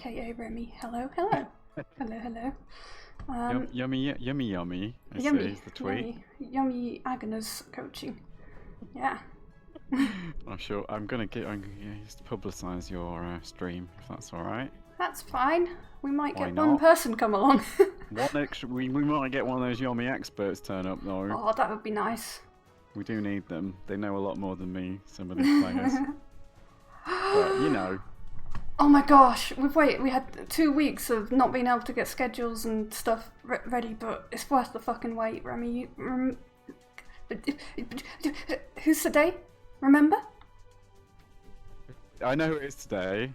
Hey, Remy. Hello, hello. Hello, hello. Yummy, yummy, yummy. I see Yummy, is the tweet. yummy Agoners coaching. Yeah. I'm sure I'm gonna use to publicise your stream if that's all right. That's fine. We might Why get one not? person come along. We might get one of those Yomi experts turn up though. Oh, that would be nice. We do need them. They know a lot more than me. Some of these players, but you know. Oh my gosh, we had 2 weeks of not being able to get schedules and stuff ready, but it's worth the fucking wait, Remy. Who's today? Remember? I know who it is today.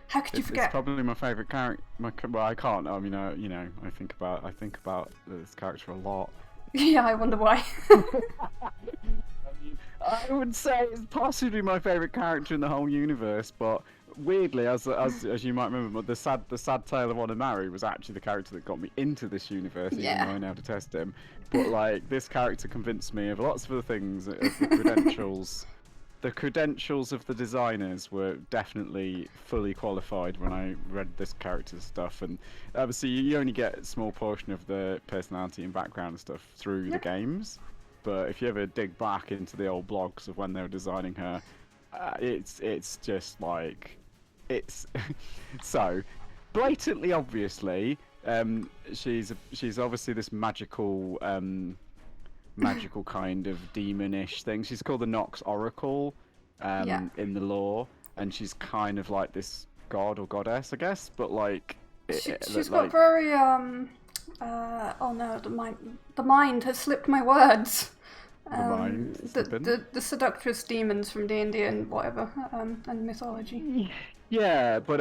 How could you forget? It's probably my favourite character. Well, I can't. I mean, you know, I think about this character a lot. Yeah, I wonder why. I would say it's possibly my favourite character in the whole universe, but weirdly, as you might remember, the sad tale of Agoners was actually the character that got me into this universe, even though I know how to test him. But like, this character convinced me of lots of other things, of the credentials. The credentials of the designers were definitely fully qualified when I read this character's stuff, and obviously you only get a small portion of the personality and background and stuff through the games. But if you ever dig back into the old blogs of when they were designing her, it's just like it's so blatantly obviously she's obviously this magical kind of demonish thing. She's called the Nox Oracle in the lore, and she's kind of like this god or goddess, I guess. But like, she's got very oh no, the mind has slipped my words. The seductress demons from D&D and whatever, and mythology. Yeah, but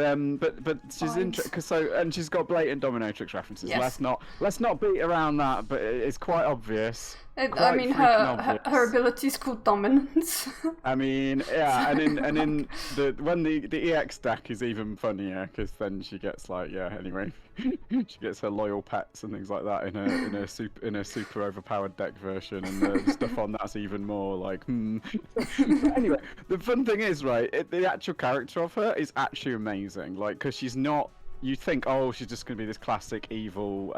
she's interesting and she's got blatant dominatrix references. Yes. Let's not beat around that, but it's quite obvious. I mean, her ability's called dominance. I mean, yeah, and in when the EX deck is even funnier, because then she gets like, anyway, she gets her loyal pets and things like that in a super overpowered deck version, and the stuff on that's even more like But anyway, the fun thing is, right, the actual character of her is actually amazing, like, because she's not. You think, oh, she's just gonna be this classic evil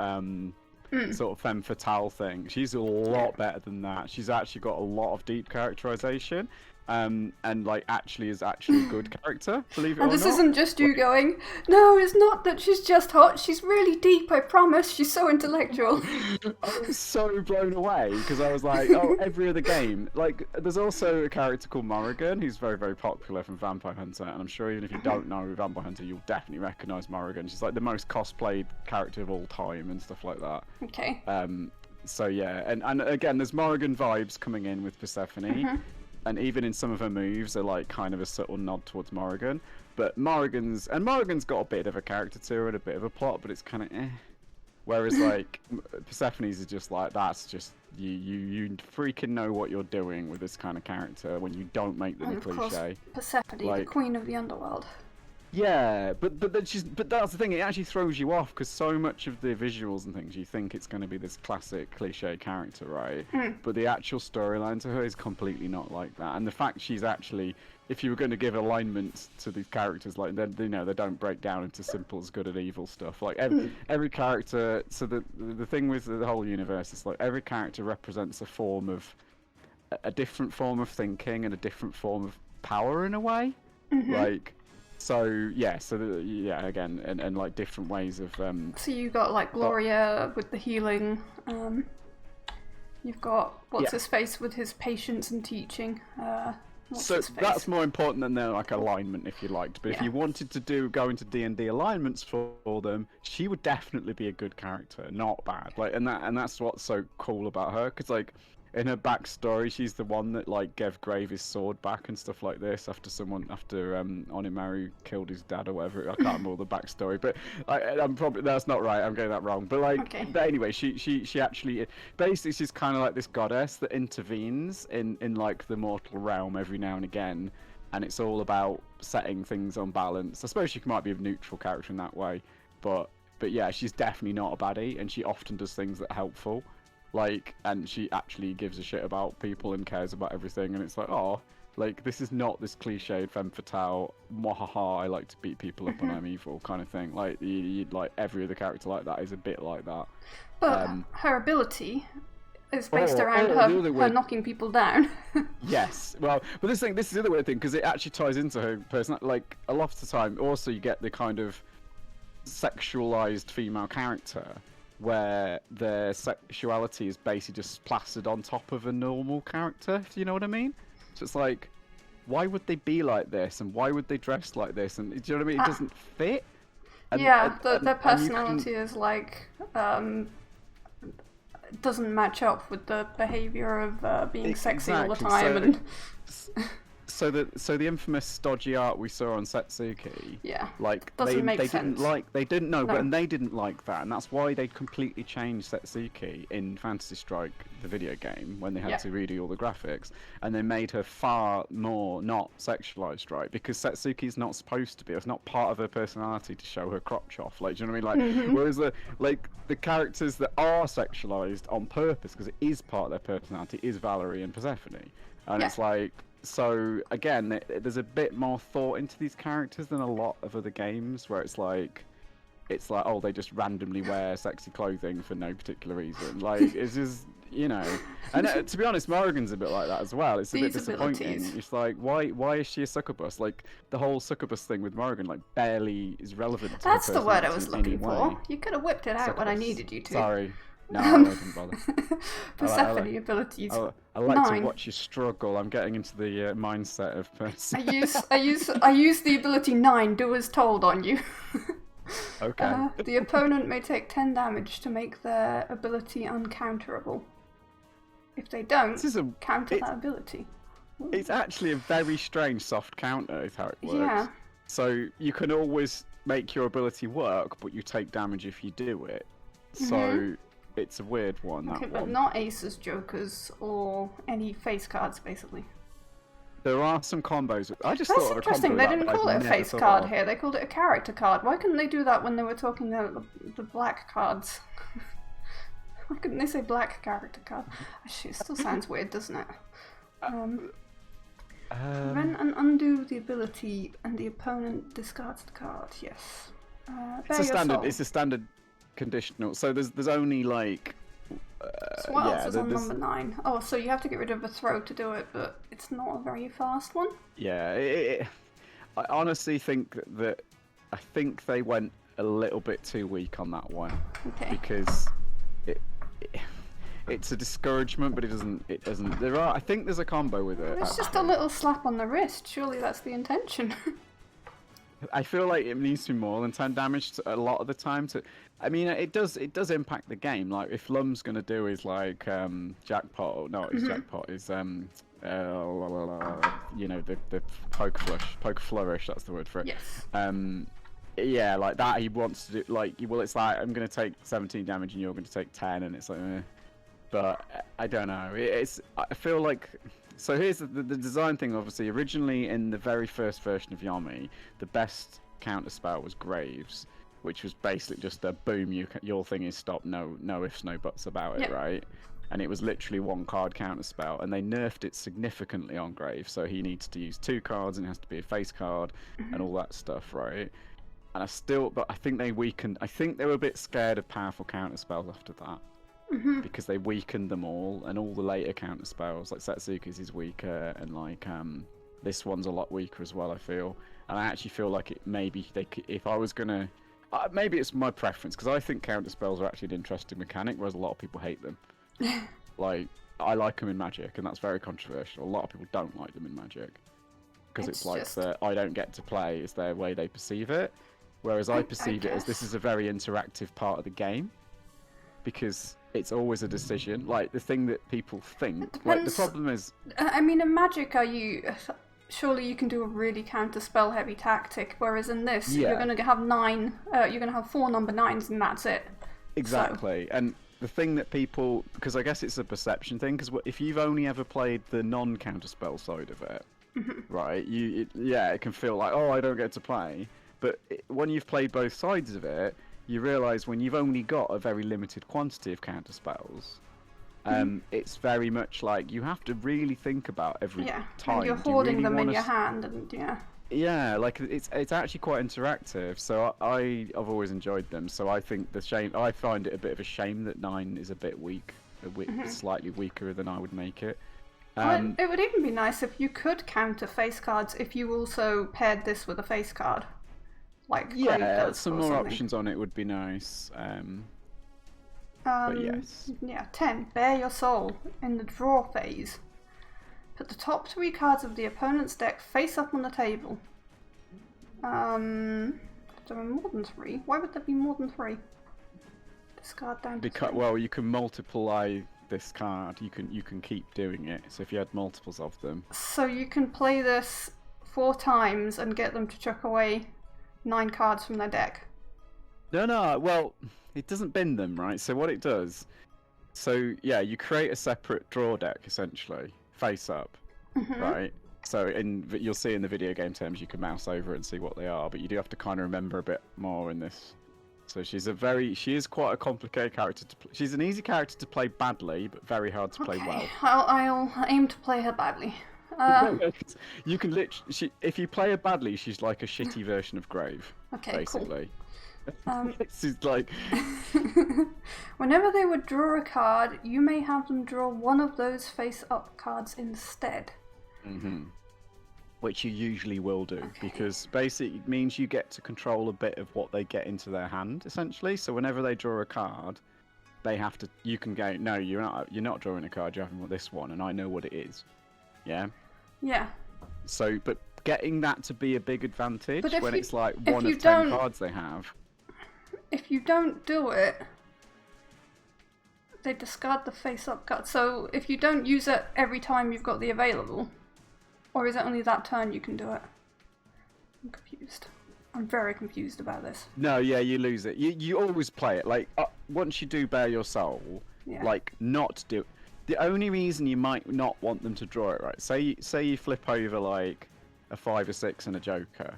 sort of femme fatale thing. She's a lot better than that. She's actually got a lot of deep characterization, and like actually is a good character, believe it or not. And this isn't just you going, no, it's not that she's just hot, she's really deep, I promise, she's so intellectual. I was so blown away, because I was like, oh, every other game. Like, there's also a character called Morrigan, who's very, very popular from Vampire Hunter, and I'm sure even if you don't know Vampire Hunter, you'll definitely recognise Morrigan. She's like the most cosplayed character of all time and stuff like that. Okay. So yeah, and again, there's Morrigan vibes coming in with Persephone. And even in some of her moves are like kind of a subtle nod towards Morrigan. But Morrigan's got a bit of a character to her and a bit of a plot, but it's kind of eh. Whereas like Persephone's is just like, that's just you freaking know what you're doing with this kind of character when you don't make them a cliche. Course, Persephone, like, the queen of the underworld. Yeah, but that's the thing. It actually throws you off, because so much of the visuals and things, you think it's going to be this classic cliche character, right? But the actual storyline to her is completely not like that. And the fact she's actually, if you were going to give alignment to these characters, like they don't break down into simple as good and evil stuff. Like every character. So the thing with the whole universe is like every character represents a different form of thinking and a different form of power in a way, like. So again, and like different ways of. So you got like Gloria with the healing. You've got what's his face with his patience and teaching. So that's more important than their like alignment, if you liked. But if you wanted to go into D&D alignments for them, she would definitely be a good character, not bad. Like, and that's what's so cool about her, because like. In her backstory, she's the one that like gave Grave his sword back and stuff like this after Onimaru killed his dad or whatever. I can't remember all the backstory, but I'm probably that's not right. I'm getting that wrong. But like, but anyway, she actually basically she's kind of like this goddess that intervenes in like the mortal realm every now and again, and it's all about setting things on balance. I suppose she might be a neutral character in that way, but yeah, she's definitely not a baddie, and she often does things that are helpful. Like, and she actually gives a shit about people and cares about everything, and it's like, oh, Like, this is not this cliched femme fatale, mwahaha, I like to beat people up and I'm evil kind of thing. Like, like every other character like that is a bit like that. But her ability is based around her knocking people down. Yes, well, but this is the other weird thing, because it actually ties into her personality. Like, a lot of the time, also you get the kind of sexualized female character where their sexuality is basically just plastered on top of a normal character, if you know what I mean. So it's like, why would they be like this, and why would they dress like this, and do you know what I mean? It doesn't fit. And, their personality is like doesn't match up with the behavior of being sexy all the time. So the infamous stodgy art we saw on Setsuki, like doesn't make sense. They didn't know, No. and they didn't like that, and that's why they completely changed Setsuki in Fantasy Strike, the video game, when they had to redo all the graphics, and they made her far more not sexualized, right? Because Setsuki's not supposed to be. It's not part of her personality to show her crotch off. Like, do you know what I mean? Like, whereas the characters that are sexualized on purpose, because it is part of their personality, is Valerie and Persephone, and it's like. So again, there's a bit more thought into these characters than a lot of other games, where it's like, oh, they just randomly wear sexy clothing for no particular reason. Like, it's just, you know. And to be honest, Morrigan's a bit like that as well. It's a bit disappointing. It's like, why is she a succubus? Like, the whole succubus thing with Morrigan, like, barely is relevant to That's her the word I was personality looking in any way. for. You could have whipped it out when I needed you to. Sorry. No, I didn't bother. Persephone abilities. I like 9. to watch you struggle. I'm getting into the mindset of Persephone. I use the ability 9. Do as told on you. Okay. The opponent may take 10 damage to make their ability uncounterable. If they don't, counter that ability. Ooh. It's actually a very strange soft counter, is how it works. Yeah. So you can always make your ability work, but you take damage if you do it. So it's a weird one. Okay, that but one. not aces, jokers, or any face cards, basically. There are some combos. I just That's thought of a interesting. combo They didn't call it a face card of. here. They called it a character card. Why couldn't they do that when they were talking about the black cards? Why couldn't they say black character card? Actually, it still sounds weird, doesn't it? Prevent and undo the ability, and the opponent discards the card. Yes. It's a standard conditional. So there's only like. So what else is on number 9? Oh, so you have to get rid of a throw to do it, but it's not a very fast one. Yeah, I honestly think that they went a little bit too weak on that one. Okay. Because it's a discouragement, but it doesn't. I think there's a combo with it. It's just a little slap on the wrist. Surely that's the intention. I feel like it needs to be more than 10 damage a lot of the time. I mean, it does impact the game. Like, if Lum's gonna do his like jackpot, or not his jackpot, is you know, the poke flourish. That's the word for it. Yes. Yeah, like that. He wants to do like, well, it's like, I'm gonna take 17 damage and you're gonna take 10, and it's like, but I don't know. I feel like. So here's the design thing. Obviously, originally in the very first version of Yomi, the best counter spell was Graves, which was basically just a boom. Your thing is stop. No ifs, no buts about it, right? And it was literally 1 card counter spell, and they nerfed it significantly on Graves. So he needs to use 2 cards, and it has to be a face card, and all that stuff, right? And but I think they weakened. I think they were a bit scared of powerful counter spells after that. Because they weakened them all, and all the later counter spells, like Setsuki's is weaker, and like this one's a lot weaker as well, I feel. And I actually feel like if I was gonna, maybe it's my preference, because I think counter spells are actually an interesting mechanic, whereas a lot of people hate them. Like, I like them in Magic, and that's very controversial. A lot of people don't like them in Magic, because it's like I don't get to play is their way they perceive it, whereas I perceive it as this is a very interactive part of the game. Because it's always a decision, like the thing that people think. Like, the problem is, I mean, in Magic, surely you can do a really counter spell heavy tactic, whereas in this, you're going to have 9. You're going to have 4 number 9s, and that's it. Exactly, so. And the thing that people, because I guess it's a perception thing. Because if you've only ever played the non-counter spell side of it, right? It can feel like, oh, I don't get to play. But when you've played both sides of it, you realise when you've only got a very limited quantity of counter spells, It's very much like you have to really think about every time. And you're Do you holding really them in wanna your hand, and Yeah, like it's actually quite interactive. So I've always enjoyed them. So I think I find it a bit of a shame that 9 is a bit weak, slightly weaker than I would make it. It would even be nice if you could counter face cards if you also paired this with a face card, like Grave does, some or more something. options on it would be nice. But yes. Yeah, 10. Bare your soul in the draw phase. Put the top 3 cards of the opponent's deck face up on the table. There are more than 3. Why would there be more than 3? Discard down to 3. Well, you can multiply this card. You can keep doing it. So if you had multiples of them. So you can play this 4 times and get them to chuck away 9 cards from their deck. No. Well, it doesn't bin them, right? So what it does. So yeah, you create a separate draw deck essentially, face up, right? So you'll see in the video game terms, you can mouse over and see what they are, but you do have to kind of remember a bit more in this. So she is quite a complicated character to play. She's an easy character to play badly, but very hard to play well. I'll aim to play her badly. You can literally, if you play her badly, she's like a shitty version of Grave. Okay, basically. Cool. This is like. Whenever they would draw a card, you may have them draw one of those face-up cards instead. Which you usually will do, because basically it means you get to control a bit of what they get into their hand, essentially. So whenever they draw a card, they have to. You can go, no, you're not drawing a card. You're having this one, and I know what it is. Yeah. Yeah. So, but getting that to be a big advantage when it's like one of 10 cards they have. If you don't do it, they discard the face-up card. So if you don't use it every time you've got the available, or is it only that turn you can do it? I'm confused. I'm very confused about this. No, yeah, you lose it. You always play it. Like, once you do Bare Your Soul, like, not do... The only reason you might not want them to draw it, right? Say you flip over, like, a 5 or 6 and a Joker,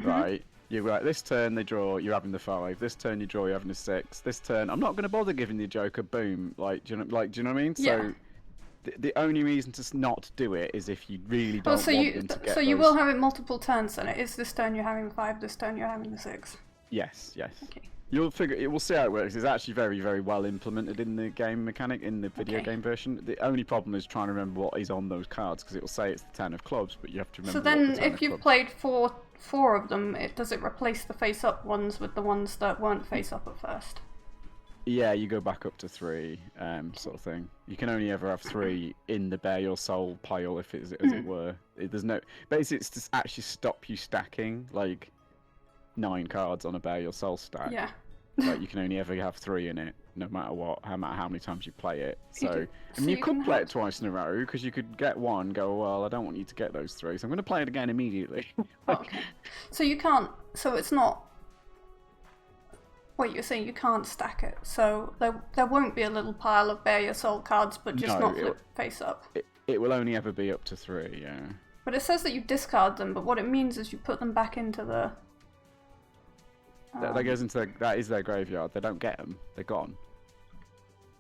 right? You're right, this turn they draw, you're having the 5. This turn you draw, you're having a 6. This turn, I'm not going to bother giving the Joker, boom. Like, do you know what I mean? Yeah. So, the only reason to not do it is if you really don't want them to get So you will have it multiple turns then. It is this turn you're having the 5, this turn you're having the 6. Yes. Okay. We'll see how it works. It's actually very, very well implemented in the game mechanic, in the video game version. The only problem is trying to remember what is on those cards, because it will say it's the 10 of clubs, but you have to remember. So then, if you've played four of them, does it replace the face-up ones with the ones that weren't face-up at first? Yeah, you go back up to 3, sort of thing. You can only ever have 3 in the Bare Your Soul pile, if it's as it were. There's no. Basically, it's to actually stop you stacking like 9 cards on a Bare Your Soul stack. Yeah. Like, you can only ever have 3 in it, no matter what, how many times you play it. So, you could play it twice in a row, because you could get one, go, well, I don't want you to get those 3, so I'm going to play it again immediately. Okay. So you can't. So it's not. Wait, you're saying you can't stack it, so there won't be a little pile of Bare Your Soul cards, but just not flip face up. It will only ever be up to 3, yeah. But it says that you discard them, but what it means is you put them back into the... that goes into that is their graveyard. They don't get them. They're gone.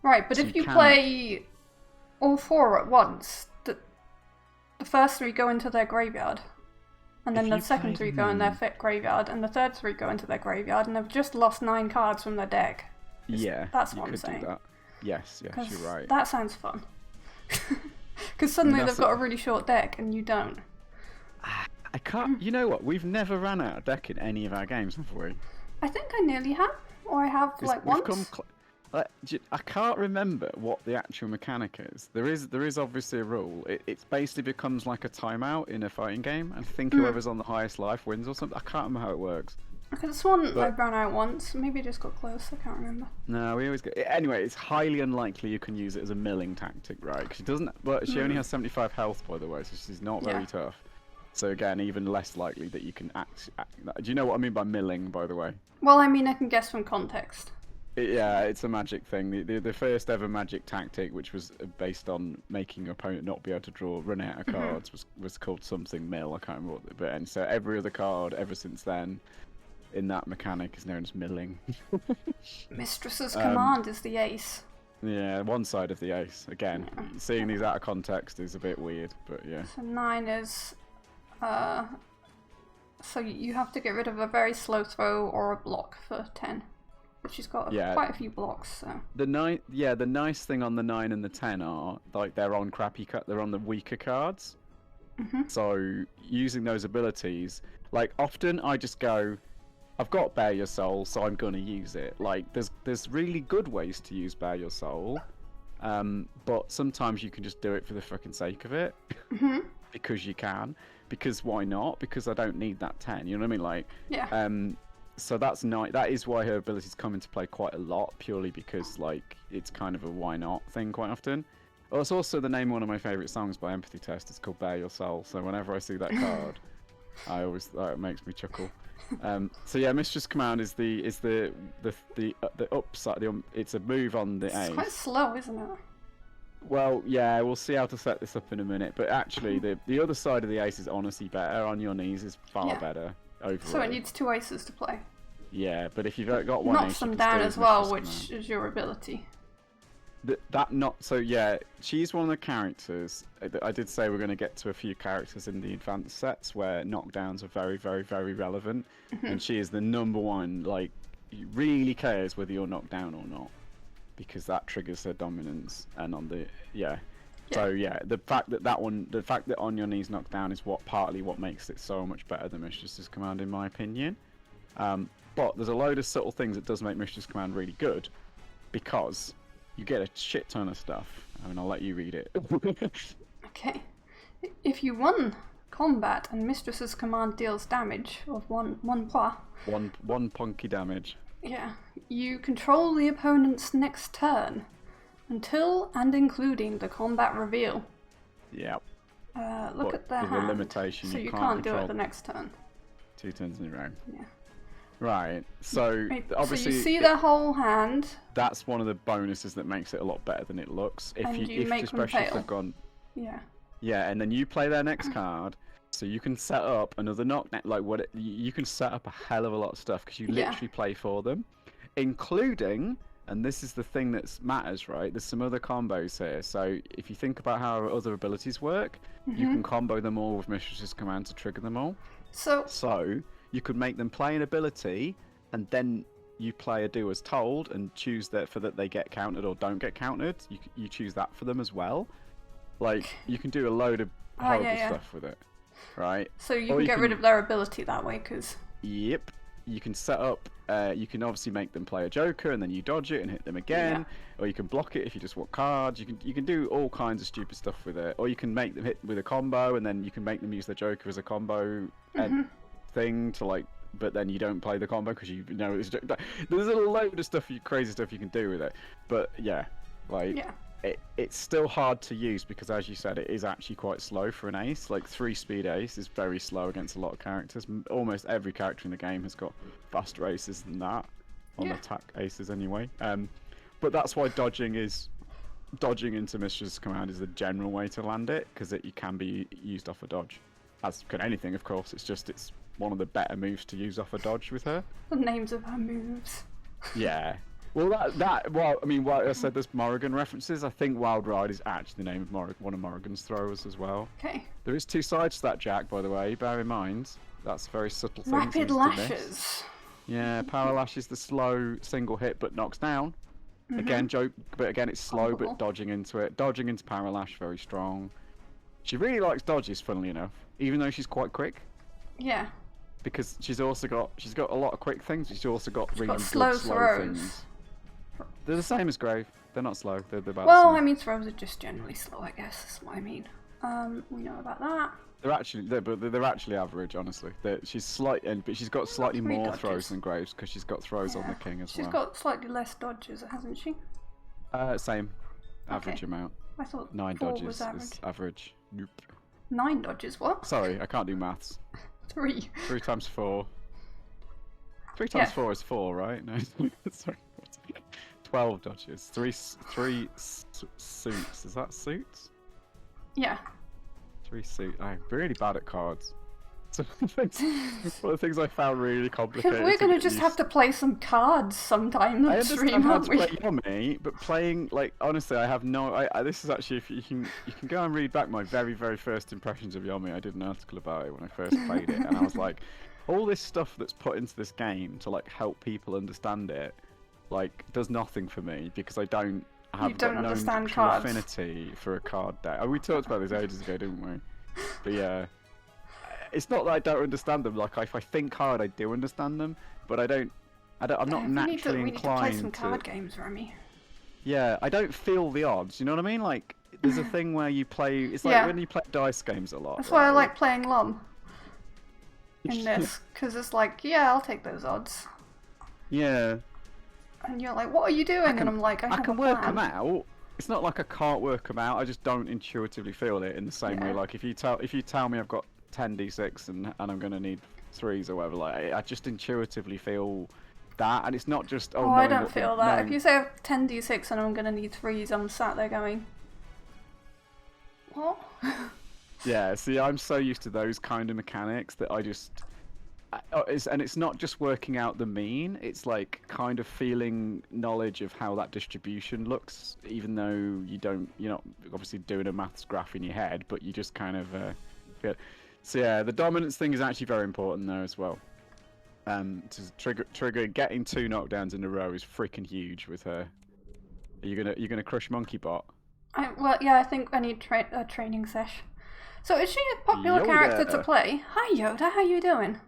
Right, but if you play all 4 at once, the first 3 go into their graveyard. And then the second 3 go in their graveyard, and the third 3 go into their graveyard, and they've just lost 9 cards from their deck. That's what I'm saying. Do that. Yes, you're right. That sounds fun. Because suddenly they've got a really short deck, and you don't. I can't. You know what? We've never ran out of deck in any of our games, have we? I think I nearly have, or I have like once. I can't remember what the actual mechanic is. There is obviously a rule. It basically becomes like a timeout in a fighting game, and I think whoever's on the highest life wins or something. I can't remember how it works. Okay, this one I ran out once. Maybe I just got close. I can't remember. No, we always get. Anyway, it's highly unlikely you can use it as a milling tactic, right? Because she doesn't. But she only has 75 health, by the way, so she's not very tough. So again, even less likely that you can act. Do you know what I mean by milling, by the way? Well, I mean, I can guess from context. Yeah, it's a magic thing. The first ever magic tactic, which was based on making your opponent not be able to run out of cards, was called something mill. I can't remember what. But and so every other card ever since then, in that mechanic, is known as milling. Mistress's command is the ace. Yeah, one side of the ace. Again, Yeah. seeing these out of context is a bit weird, but yeah. So 9 is... so you have to get rid of a very slow throw or a block for 10. But she's got quite a few blocks, so... The nice thing on the 9 and the 10 are, like, they're on they're on the weaker cards. So, using those abilities, like, often I just go, I've got Bare Your Soul, so I'm gonna use it. Like, there's really good ways to use Bare Your Soul, but sometimes you can just do it for the fucking sake of it, because you can. Because why not? Because I don't need that 10. You know what I mean? Like, yeah. So that's nice. That is why her abilities come into play quite a lot, purely because like it's kind of a why not thing quite often. Well, it's also the name of one of my favourite songs by Empathy Test. It's called Bare Your Soul. So whenever I see that card, I always it makes me chuckle. So yeah, Mistress Command is the upside. It's a move on the ace. It's quite slow, isn't it? Well, yeah, we'll see how to set this up in a minute. But actually, the other side of the ace is honestly better. On your knees is far better overall. So it needs 2 aces to play. Yeah, but if you've got one knocks ace, them down as well, which is your ability. She's one of the characters. I did say we're going to get to a few characters in the advanced sets where knockdowns are very, very, very relevant, and she is the number one. Like, really cares whether you're knocked down or not, because that triggers her dominance. And on the so the fact that on your knees knocked down is partly what makes it so much better than Mistress's Command, in my opinion. But there's a load of subtle things that does make Mistress Command really good, because you get a shit ton of stuff. I mean, I'll let you read it. Okay. If you won combat and Mistress's Command deals damage of one points. One punky damage. Yeah. You control the opponent's next turn, until and including the combat reveal. Yep. Look at their hand. With a limitation, so you can't do it the next turn. 2 turns in a row. Yeah. Right, so obviously so you see their whole hand. That's one of the bonuses that makes it a lot better than it looks. If especially if they've gone, yeah, and then you play their next card, so you can set up another knockdown. Like you can set up a hell of a lot of stuff because you literally play for them, including, and this is the thing that matters, right? There's some other combos here. So if you think about how other abilities work, you can combo them all with Mistress's Command to trigger them all. So you could make them play an ability, and then you play a do as told, and choose that they get countered or don't get countered. You choose that for them as well. Like, you can do a load of horrible stuff with it, right? So you can get rid of their ability that way, because... Yep. You can set up, you can obviously make them play a Joker, and then you dodge it and hit them again. Or you can block it if you just want cards. You can do all kinds of stupid stuff with it. Or you can make them hit with a combo, and then you can make them use their Joker as a combo thing to, like, but then you don't play the combo because you know it's there's a load of stuff, crazy stuff you can do with it. But yeah, like it's still hard to use because, as you said, it is actually quite slow for an ace. Like 3-speed ace is very slow against a lot of characters. Almost every character in the game has got faster aces than that on attack aces anyway. But that's why dodging into Mistress Command is the general way to land it, because it can be used off a dodge. As can anything, of course. It's one of the better moves to use off a dodge with her. The names of her moves. Yeah. Well, I mean, I said there's Morrigan references. I think Wild Ride is actually the name of one of Morrigan's throwers as well. Okay. There is 2 sides to that, Jack, by the way. Bear in mind. That's a very subtle thing. Rapid lashes. Yeah, power lash is the slow single hit but knocks down. Again, it's slow but dodging into it. Dodging into power lash, very strong. She really likes dodges, funnily enough, even though she's quite quick. Yeah. Because she's got a lot of quick things. She's also got really good slow throws. Things. They're the same as Grave. They're not slow. They're about well, the same. I mean, throws are just generally slow, I guess. That's what I mean. We know about that. They're actually average, honestly. She's but she's got slightly more dodges. Throws than Graves because she's got throws on the king as well. She's got slightly less dodges, hasn't she? Same. Average amount. I thought 9 dodges was average. is average. Nope. 9 dodges, what? Sorry, I can't do maths. 3. 3 times 4. 3 times 4 is 4, right? No, sorry. 12 dodges. 3 suits. Is that suits? Yeah. 3 suits. I'm really bad at cards. That's one of the things I found really complicated. We're gonna just have to play some cards sometime I on stream, understand how aren't to we? play Yomi, but playing like honestly, I have no. This is actually if you can go and read back my very first impressions of Yomi. I did an article about it when I first played it, and I was like, all this stuff that's put into this game to like help people understand it, like does nothing for me because I don't have got no natural affinity for a card deck. We talked about this ages ago, didn't we? But yeah. It's not that I don't understand them. Like if I think hard, I do understand them, but I'm not naturally inclined we need to play some card games, Remy. Yeah, I don't feel the odds. You know what I mean? Like there's a thing where you play. It's like when you play dice games a lot. That's why I like playing Lum in this, because it's like, yeah, I'll take those odds. Yeah. And you're like, what are you doing? And I'm like, I can work them out. It's not like I can't work them out. I just don't intuitively feel it in the same way. Like if you tell me I've got 10d6 and I'm gonna need 3s or whatever, like I just intuitively feel that, and it's not just oh no, I don't feel that. If you say 10d6 and I'm gonna need 3s, I'm sat there going, what? Yeah, see, I'm so used to those kind of mechanics that it's not just working out the mean, it's like kind of feeling knowledge of how that distribution looks, even though you're not obviously doing a maths graph in your head, but you just kind of feel. So yeah, the dominance thing is actually very important there as well. To trigger getting 2 knockdowns in a row is freaking huge with her. Are you gonna crush Monkey Bot? Well, yeah, I think I need a training sesh. So is she a popular character to play? Hi Yoda, how you doing?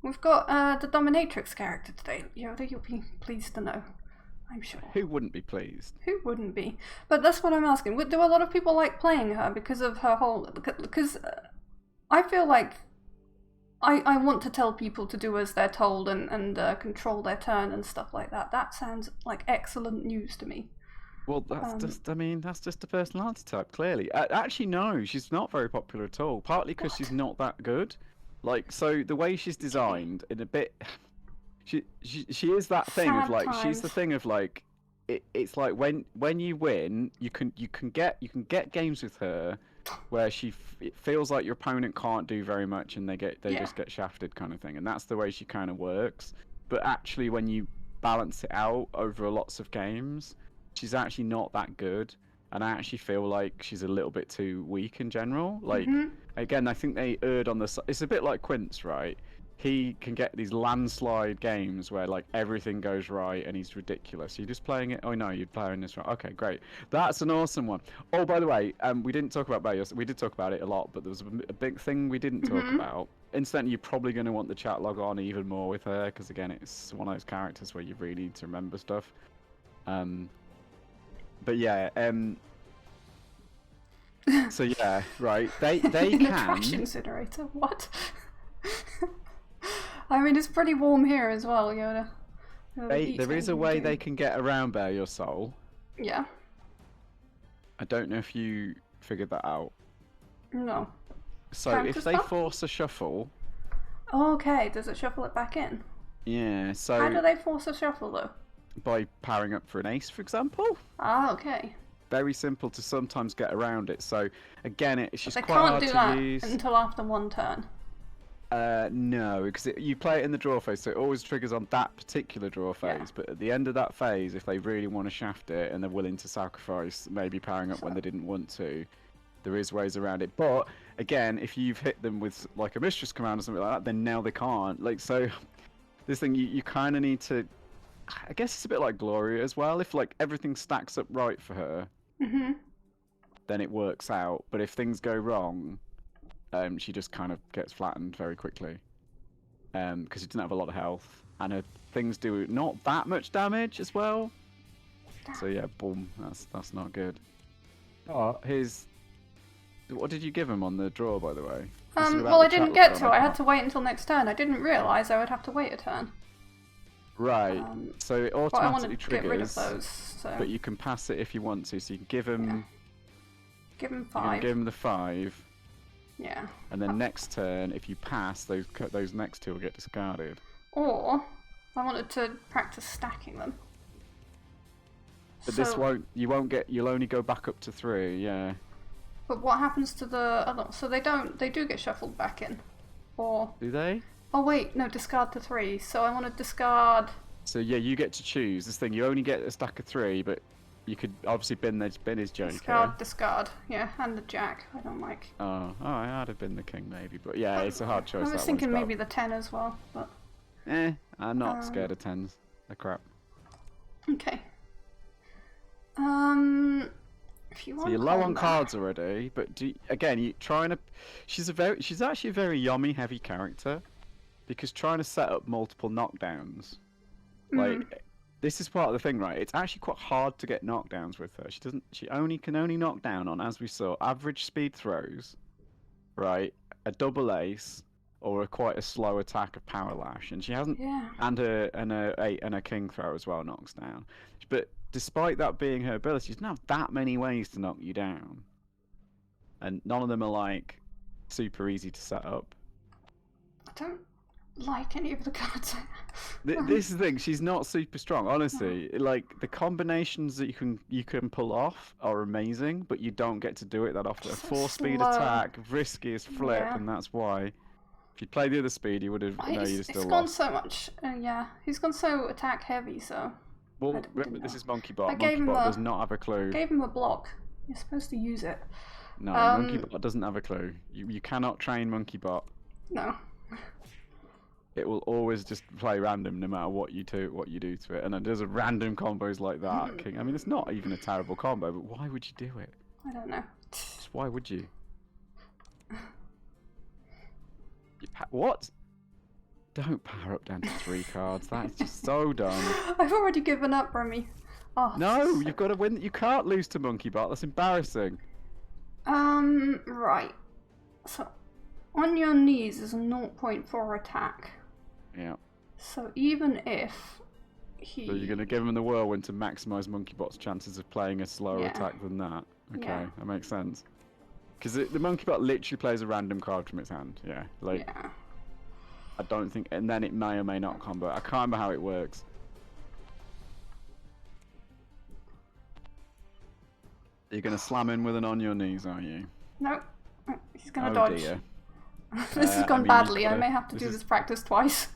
We've got the dominatrix character today. Yoda, you'll be pleased to know, I'm sure. Who wouldn't be pleased? Who wouldn't be? But that's what I'm asking. Do a lot of people like playing her because of her whole? Because I feel like I want to tell people to do as they're told and control their turn and stuff like that. That sounds like excellent news to me. Well, that's just a personality type, clearly. Actually, no, she's not very popular at all. Partly because she's not that good. Like, so the way she's designed, in a bit, she is that thing of like, she's the thing of like, it's like when you win, you can get games with her where it feels like your opponent can't do very much and they just get shafted kind of thing, and that's the way she kind of works. But actually, when you balance it out over lots of games, she's actually not that good, and I actually feel like she's a little bit too weak in general. Like again, I think they erred on the. It's a bit like Quince, right? He can get these landslide games where like everything goes right and he's ridiculous. You're just playing it. Oh no, you're playing this right. Okay, great. That's an awesome one. Oh, by the way, we didn't talk about Bayos. We did talk about it a lot, but there was a big thing we didn't talk about. Incidentally, you're probably going to want the chat log on even more with her because again, it's one of those characters where you really need to remember stuff. But yeah. So yeah, right. They can. Trash incinerator. What? I mean, it's pretty warm here as well, Yoda. There is a way they can get around Bare Your Soul. Yeah. I don't know if you figured that out. No. So if they force a shuffle... Oh, okay, does it shuffle it back in? Yeah, so... How do they force a shuffle, though? By powering up for an ace, for example. Ah, okay. Very simple to sometimes get around it. So, again, it's just quite hard to use. They can't do that until after one turn. No, because you play it in the draw phase, so it always triggers on that particular draw phase. Yeah. But at the end of that phase, if they really want to shaft it and they're willing to sacrifice maybe powering up when they didn't want to, there is ways around it. But again, if you've hit them with like a mistress command or something like that, then now they can't. Like, so this thing you kind of need to. I guess it's a bit like Gloria as well. If like everything stacks up right for her, then it works out. But if things go wrong, she just kind of gets flattened very quickly. Because she doesn't have a lot of health, and her things do not that much damage as well. So yeah, boom. That's not good. Oh, here's. What did you give him on the draw, by the way? Well, I didn't get to. I had to wait until next turn. I didn't realise I would have to wait a turn. Right, so it automatically triggers, get rid of those, so. But you can pass it if you want to, so you can give him... Yeah. Give him 5. You can give him the 5. Yeah. And then next turn, if you pass, those next 2 will get discarded. Or, I wanted to practice stacking them. But this won't, you'll only go back up to 3, yeah. But what happens to the other, so they do get shuffled back in? Or... Do they? Oh wait, no, discard to 3. So I want to discard... So yeah, you get to choose. This thing, you only get a stack of 3, but you could obviously bin his joker. Discard. Yeah, and the jack. I don't like. Oh, I'd have been the king maybe, but yeah, it's a hard choice. I was thinking maybe the 10 as well, but... I'm not scared of 10s. They're crap. Okay. If you want. So you're low on cards already, but you trying to... She's actually a very Yomi heavy character, because trying to set up multiple knockdowns, like this is part of the thing, right? It's actually quite hard to get knockdowns with her. She can only knock down on, as we saw, average speed throws, right? A double ace, or quite a slow attack of power lash, and she hasn't. Yeah. And a king throw as well knocks down. But despite that being her ability, she doesn't have that many ways to knock you down, and none of them are like super easy to set up. I don't like any of the cards. This is the thing. She's not super strong, honestly. Like the combinations that you can pull off are amazing, but you don't get to do it that often. So 4-speed slow. attack, risky as flip, and that's why. If you play the other speed, you would have. No, you'd have still He's lost. gone so much. Yeah, he's gone so attack heavy. So. Well, remember, this is Monkey Bot. Monkey Bot does not have a clue. Gave him a block. You're supposed to use it. No, Monkey Bot doesn't have a clue. You cannot train Monkey Bot. No. It will always just play random no matter what you do to it. And it does a random combos like that. King. I mean, it's not even a terrible combo, but why would you do it? I don't know. Just why would you? What? Don't power up down to 3 cards. That is just so dumb. I've already given up, Remy. Oh. No, you've got to win. You can't lose to Monkey Bot. That's embarrassing. Right. So, on your knees is a 0.4 attack. Yeah. So even if he... So you're going to give him the whirlwind to maximise Monkey Bot's chances of playing a slower attack than that? Okay, that makes sense. Because the Monkey Bot literally plays a random card from its hand. Yeah, like... Yeah. I don't think... And then it may or may not combo. I can't remember how it works. You're going to slam in with an on your knees, are you? No. He's going to dodge. Dear. This has gone badly. I may have to do this practice twice.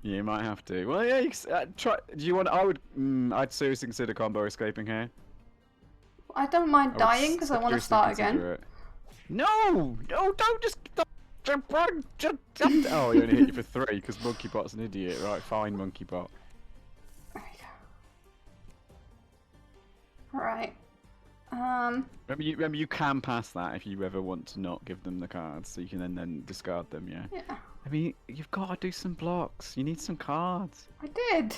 You might have to. Well, yeah. Try. Do you want? I'd seriously consider combo escaping here. I don't mind dying because I want to start again. No, don't just. Oh, he only hit you for 3 because Monkey Bot's an idiot. Right, fine, Monkey Bot. There you go. Right. Remember, you can pass that if you ever want to not give them the cards, so you can then discard them. Yeah. Yeah. I mean, you've got to do some blocks. You need some cards. I did.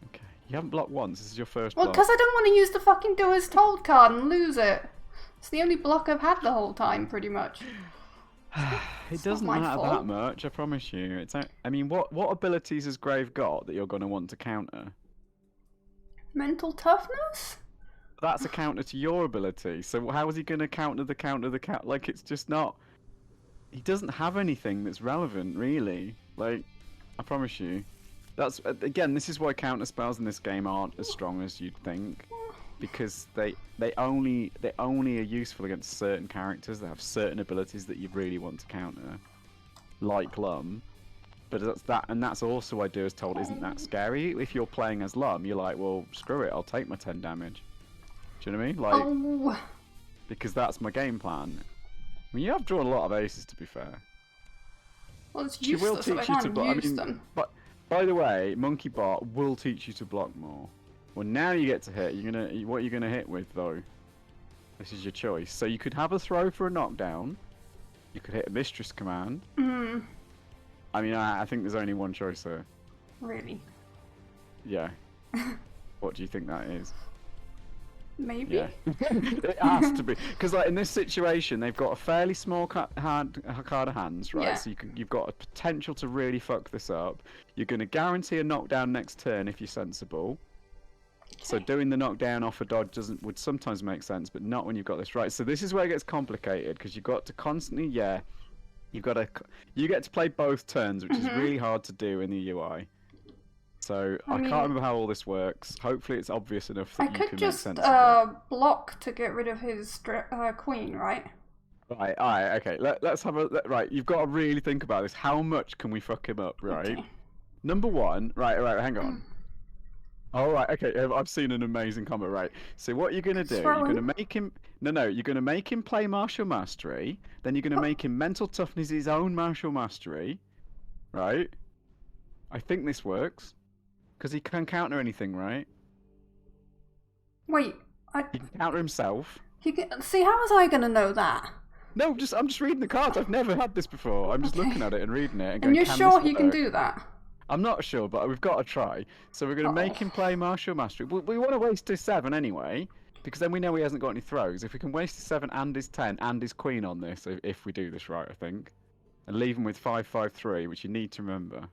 Okay. You haven't blocked once. This is your first block. Well, because I don't want to use the fucking do as told card and lose it. It's the only block I've had the whole time, pretty much. It doesn't matter that much, I promise you. I mean, what abilities has Grave got that you're going to want to counter? Mental toughness? That's a counter to your ability. So how is he going to counter the counter? Like, it's just not... He doesn't have anything that's relevant, really. Like, I promise you. That's again, this is why counter spells in this game aren't as strong as you'd think. Because they only are useful against certain characters that have certain abilities that you really want to counter. Like Lum. But that's also why Do as Told isn't that scary. If you're playing as Lum, you're like, well, screw it, I'll take my 10 damage. Do you know what I mean? Like, because that's my game plan. I mean, you have drawn a lot of aces, to be fair. Well, it's useless, so I can't use them. But by the way, Monkey Bot will teach you to block more. Well, now you get to hit. What are you gonna hit with, though? This is your choice. So you could have a throw for a knockdown. You could hit a Mistress Command. I mean, I think there's only one choice here. Really? Yeah. What do you think that is? Maybe. Yeah. It has to be, because like in this situation, they've got a fairly small card of hands, right? Yeah. So you've got a potential to really fuck this up. You're going to guarantee a knockdown next turn if you're sensible. Okay. So doing the knockdown off a dodge would sometimes make sense, but not when you've got this right. So this is where it gets complicated, because you've got to constantly, you get to play both turns, which is really hard to do in the UI. So I can't remember how all this works. Hopefully it's obvious enough that you can make sense of it. I could just block to get rid of his queen, right? Right, alright, okay. Let's have a right. You've got to really think about this. How much can we fuck him up, right? Okay. Number one, right, hang on. All right, okay. I've seen an amazing comment, right? So what you're gonna do? You're Throw gonna him. make him. No. You're gonna make him play martial mastery. Then you're gonna But make him mental toughness his own martial mastery, right? I think this works because he can counter anything, right? wait, He can counter himself. see. How was I gonna know that? No, I'm just reading the cards. I've never had this before. I'm just Okay. looking at it and reading it and And going, you're can sure this he can work? do that? I'm not sure, but we've got to try. So we're going to make him play martial mastery. We want to waste his 7 anyway, because then we know he hasn't got any throws. If we can waste his 7 and his 10 and his queen on this, if we do this right, I think, and leave him with 5-5-3, which you need to remember.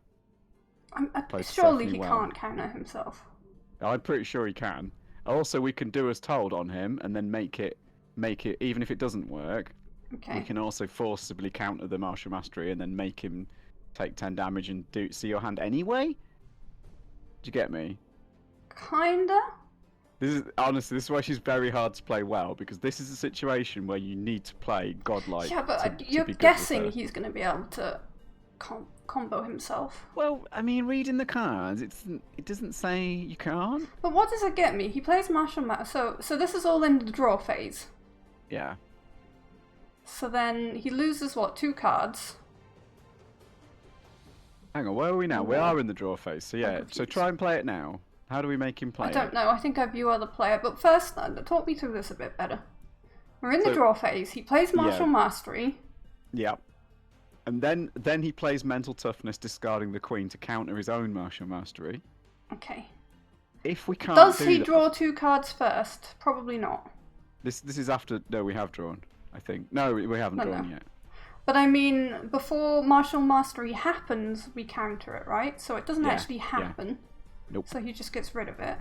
Surely he can't counter himself. I'm pretty sure he can. Also, we can do as told on him, and then make it even if it doesn't work. Okay. We can also forcibly counter the martial mastery, and then make him take 10 damage and see your hand anyway. Do you get me? Kinda. This is why she's very hard to play well, because this is a situation where you need to play godlike. Yeah, but you're guessing he's going to be able to combo himself. Well, I mean, reading the cards, it doesn't say you can't. But what does it get me? He plays martial mastery. So this is all in the draw phase. Yeah. So then he loses what, 2 cards? Hang on, where are we now? We are in the draw phase, so yeah. So confused. try and play it now. How do we make him play I don't know. I think I view other player. But first, talk me through this a bit better. We're in the draw phase. He plays martial mastery. Yeah. And then he plays mental toughness, discarding the queen to counter his own martial mastery. Okay. If we can't Does he draw 2 cards first? Probably not. This is after. No, we have drawn. I think. No, we haven't drawn yet. But I mean, before martial mastery happens, we counter it, right? So it doesn't actually happen. Yeah. Nope. So he just gets rid of it.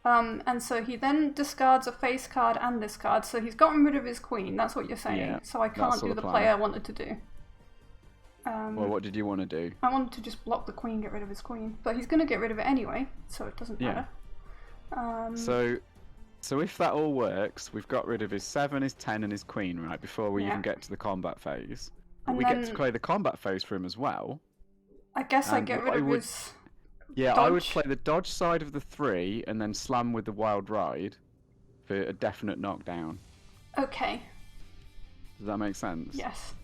And so he then discards a face card and this card. So he's gotten rid of his queen. That's what you're saying. Yeah, so I can't do the play I wanted to do. Well, what did you want to do? I wanted to just block the queen, get rid of his queen. But he's going to get rid of it anyway, so it doesn't matter. So if that all works, we've got rid of his 7, his 10, and his queen, right, before we even get to the combat phase. But we get to play the combat phase for him as well. I guess I get rid of his Yeah, dodge. I would play the dodge side of the 3, and then slam with the wild ride for a definite knockdown. Okay. Does that make sense? Yes.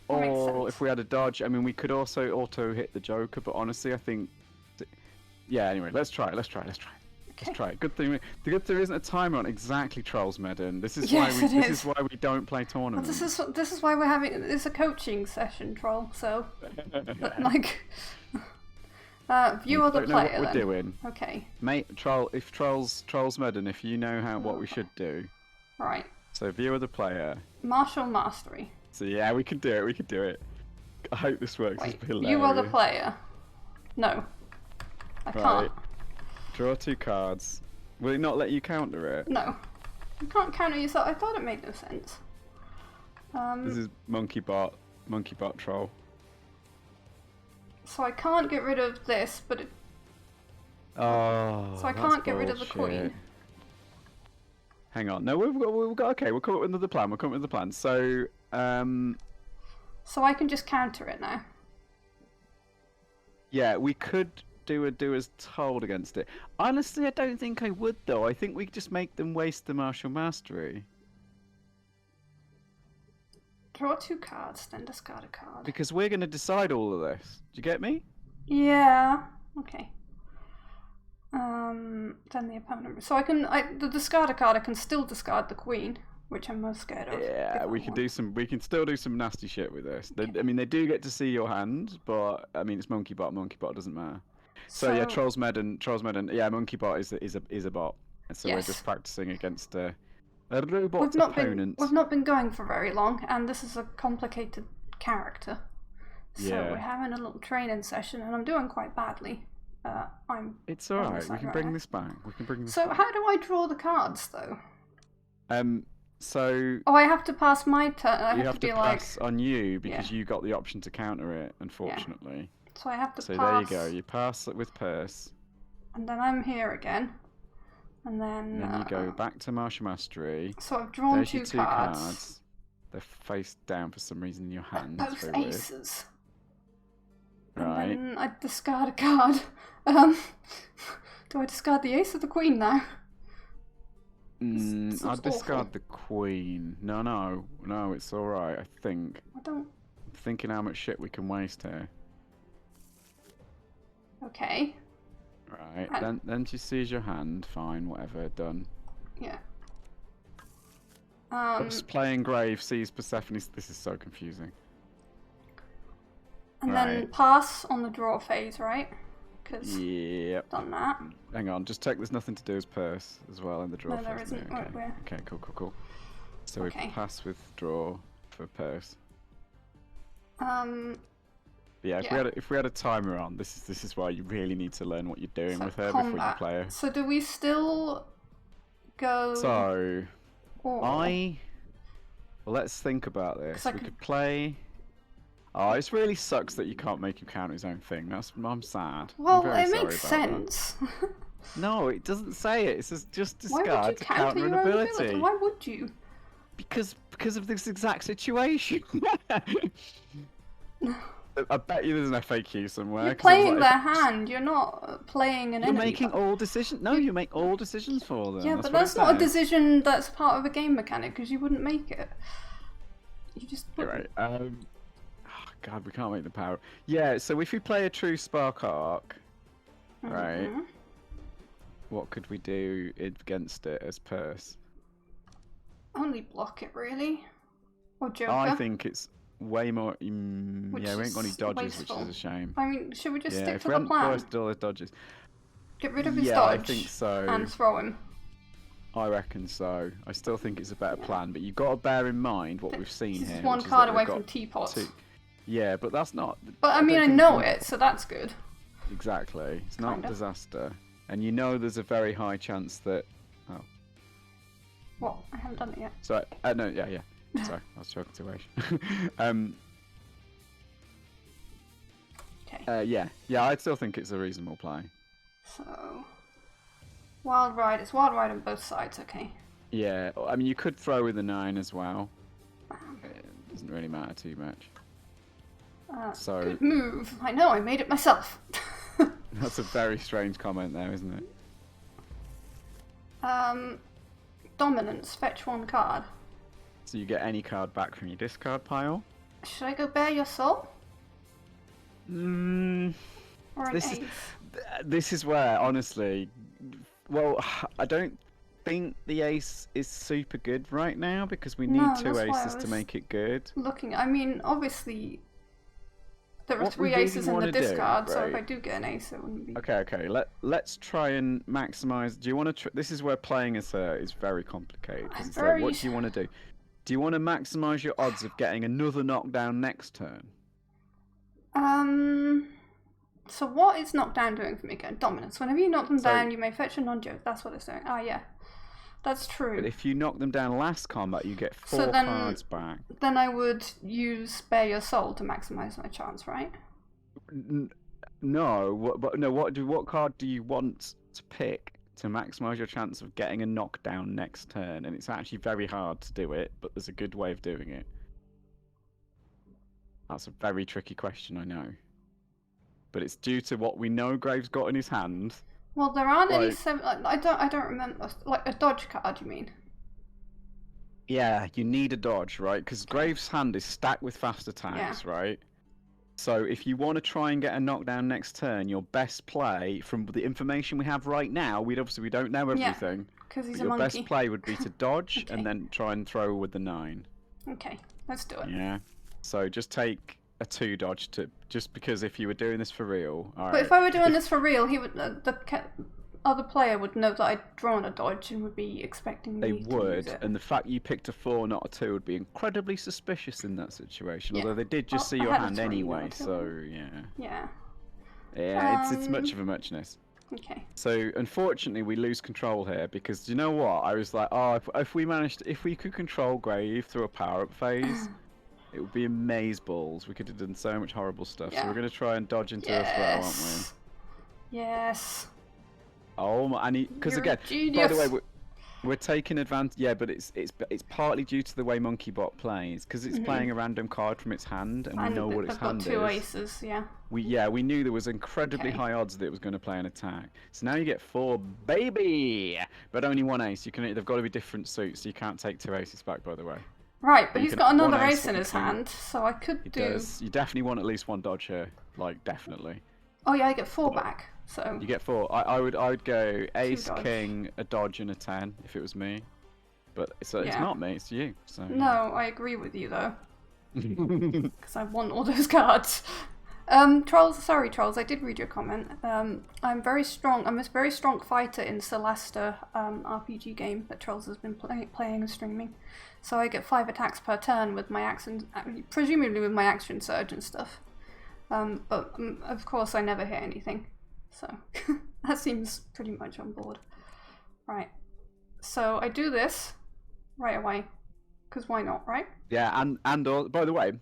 Or if we had a dodge, I mean, we could also auto hit the Joker, but honestly, I think... Yeah, anyway, let's try it. Okay. Let's try it. Good thing the good thing there isn't a timer on exactly Trolls Medin. This is why we don't play tournaments. Well, this is why we're having it's a coaching session, Troll. So, like, view other player. Know what we're doing. Okay. Mate, Trolls Medin, if you know what we should do. Right. So view other player. Martial mastery. So yeah, we can do it. We can do it. I hope this works. Wait, it's hilarious. view other player. No, I can't. Draw 2 cards. Will it not let you counter it? No, you can't counter yourself. I thought it made no sense. This is monkey bot troll. So I can't get rid of this, but it. Oh. So I can't get rid of the queen. Hang on. No, we've got. Okay, we'll come up with another plan. So, So I can just counter it now. Yeah, we could do as told against it. Honestly, I don't think I would though. I think we just make them waste the martial mastery. Draw 2 cards, then discard a card. Because we're going to decide all of this. Do you get me? Yeah. Okay. Then the opponent. So the discard a card. I can still discard the queen, which I'm most scared of. Yeah, we can still do some nasty shit with this. I mean, they do get to see your hand, but I mean, it's monkey bot doesn't matter. So yeah, Trolls Medin. Yeah, monkey bot is a bot. So we're just practicing against a robot opponent. We've not been going for very long, and this is a complicated character. So we're having a little training session, and I'm doing quite badly. It's alright. We can bring this back. So how do I draw the cards, though? So. Oh, I have to pass my turn. I have to be pass on you because you got the option to counter it. Unfortunately. Yeah. So I have to pass. So there you go. You pass it with Perse. And then I'm here again. And then you go back to Martial Mastery. So I've drawn 2 cards. They're face down for some reason in your hand. Both aces. Right. And then I discard a card. Do I discard the ace or the queen now? I'd discard the queen. No, it's alright, I think. I'm thinking how much shit we can waste here. Okay. Right, then she sees your hand. Fine, whatever, done. Yeah. Playing grave sees Persephone. This is so confusing. And then pass on the draw phase, right? Because yep. Done that. Hang on, just check there's nothing to do as purse as well in the draw phase. No, there isn't. Okay, cool. So we pass with draw for purse. Yeah, if we had a timer on, this is why you really need to learn what you're doing with her before you play her. So do we still go? So well, let's think about this. We could play. Oh, it really sucks that you can't make him count his own thing. I'm sad. Well, it makes sense. No, it doesn't say it. It says just discard Why would you to counter an ability. Why would you? Because of this exact situation. I bet you there's an FAQ somewhere. You're playing their hand. You're not playing an enemy. You're making all decisions. No, you make all decisions for them. Yeah, but that's not a decision that's part of a game mechanic because you wouldn't make it. You just. You're right. Oh God, we can't make the power. Yeah. So if we play a true spark arc, right? What could we do against it as purse? Only block it, really. Or Joker. I think it's way more. Yeah, we ain't got any dodges, wasteful. Which is a shame. I mean, should we just stick to the plan? If we hadn't all his dodges. Get rid of his dodge. I think so. And throw him. I reckon so. I still think it's a better plan, but you've got to bear in mind what we've seen here. This is one card away from teapot. Yeah, but that's not. But I mean, I know it, so that's good. Exactly. It's not a disaster. And you know there's a very high chance that... Oh. What? I haven't done it yet. Sorry. No, yeah. Sorry, I was talking too much. Okay. Yeah, I'd still think it's a reasonable play. So... Wild Ride. It's Wild Ride on both sides, okay. Yeah, I mean, you could throw with a 9 as well. It doesn't really matter too much. Good move. I know, I made it myself. That's a very strange comment there, isn't it? Dominance. Fetch one card. So you get any card back from your discard pile. Should I go Bare Your Soul? Or an ace? This is where, honestly... Well, I don't think the ace is super good right now because we need 2 aces to make it good. I mean, obviously... There are 3 aces in the discard, so if I do get an ace, it wouldn't be... Okay. Let's try and maximise... Do you want to... This is where playing as her is very complicated. Because it's like, what do you want to do? Do you want to maximise your odds of getting another knockdown next turn? So what is knockdown doing for me again? Dominance. Whenever you knock them down, you may fetch a non-joke. That's what it's doing. Ah, yeah. That's true. But if you knock them down last combat, you get 4 cards back. Then I would use Bare Your Soul to maximise my chance, right? No. What card do you want to pick to maximise your chance of getting a knockdown next turn? And it's actually very hard to do it, but there's a good way of doing it. That's a very tricky question, I know. But it's due to what we know Graves got in his hand. Well, there aren't any I don't remember. Like a dodge card, you mean? Yeah, you need a dodge, right? Because Graves' hand is stacked with fast attacks, right? So if you want to try and get a knockdown next turn, your best play, from the information we have right now, we don't know everything. Because he's a monkey. Your best play would be to dodge and then try and throw with the 9. Okay, let's do it. Yeah. So just take a 2 dodge just because if you were doing this for real. But if I were doing this for real, he would the other player would know that I'd drawn a dodge and would be expecting me to use it. And the fact you picked a 4, not a 2, would be incredibly suspicious in that situation. Although they did just see your hand anyway, so yeah. Yeah, it's much of a muchness. Okay. So unfortunately, we lose control here because you know what? I was like, if we could control Grave through a power-up phase. It would be amazeballs. We could have done so much horrible stuff. Yeah. So we're going to try and dodge into a throw, aren't we? Yes. Oh my! Because again, genius. by the way, We're taking advantage. Yeah, but it's partly due to the way Monkeybot plays, because it's playing a random card from its hand, and we know what its hand is. I've got 2 aces. Yeah. We knew there was incredibly high odds that it was going to play an attack. So now you get 4, baby, but only 1 ace. They've got to be different suits, so you can't take 2 aces back, by the way. Right, but he's got another ace in his hand, so I could do. Does. You definitely want at least 1 dodge here, like definitely. Oh yeah, I get 4 back. So you get 4. I would go ace, king, a dodge, and a 10 if it was me. But it's not me, it's you. So no, I agree with you though, because I want all those cards. Trolls, sorry Trolls, I did read your comment. I'm very strong. I'm a very strong fighter in Celesta RPG game that Trolls has been playing and streaming. So I get 5 attacks per turn with my action, presumably with my action surge and stuff. But of course I never hit anything. So that seems pretty much on board. Right. So I do this right away, because why not, right? Yeah, and by the way,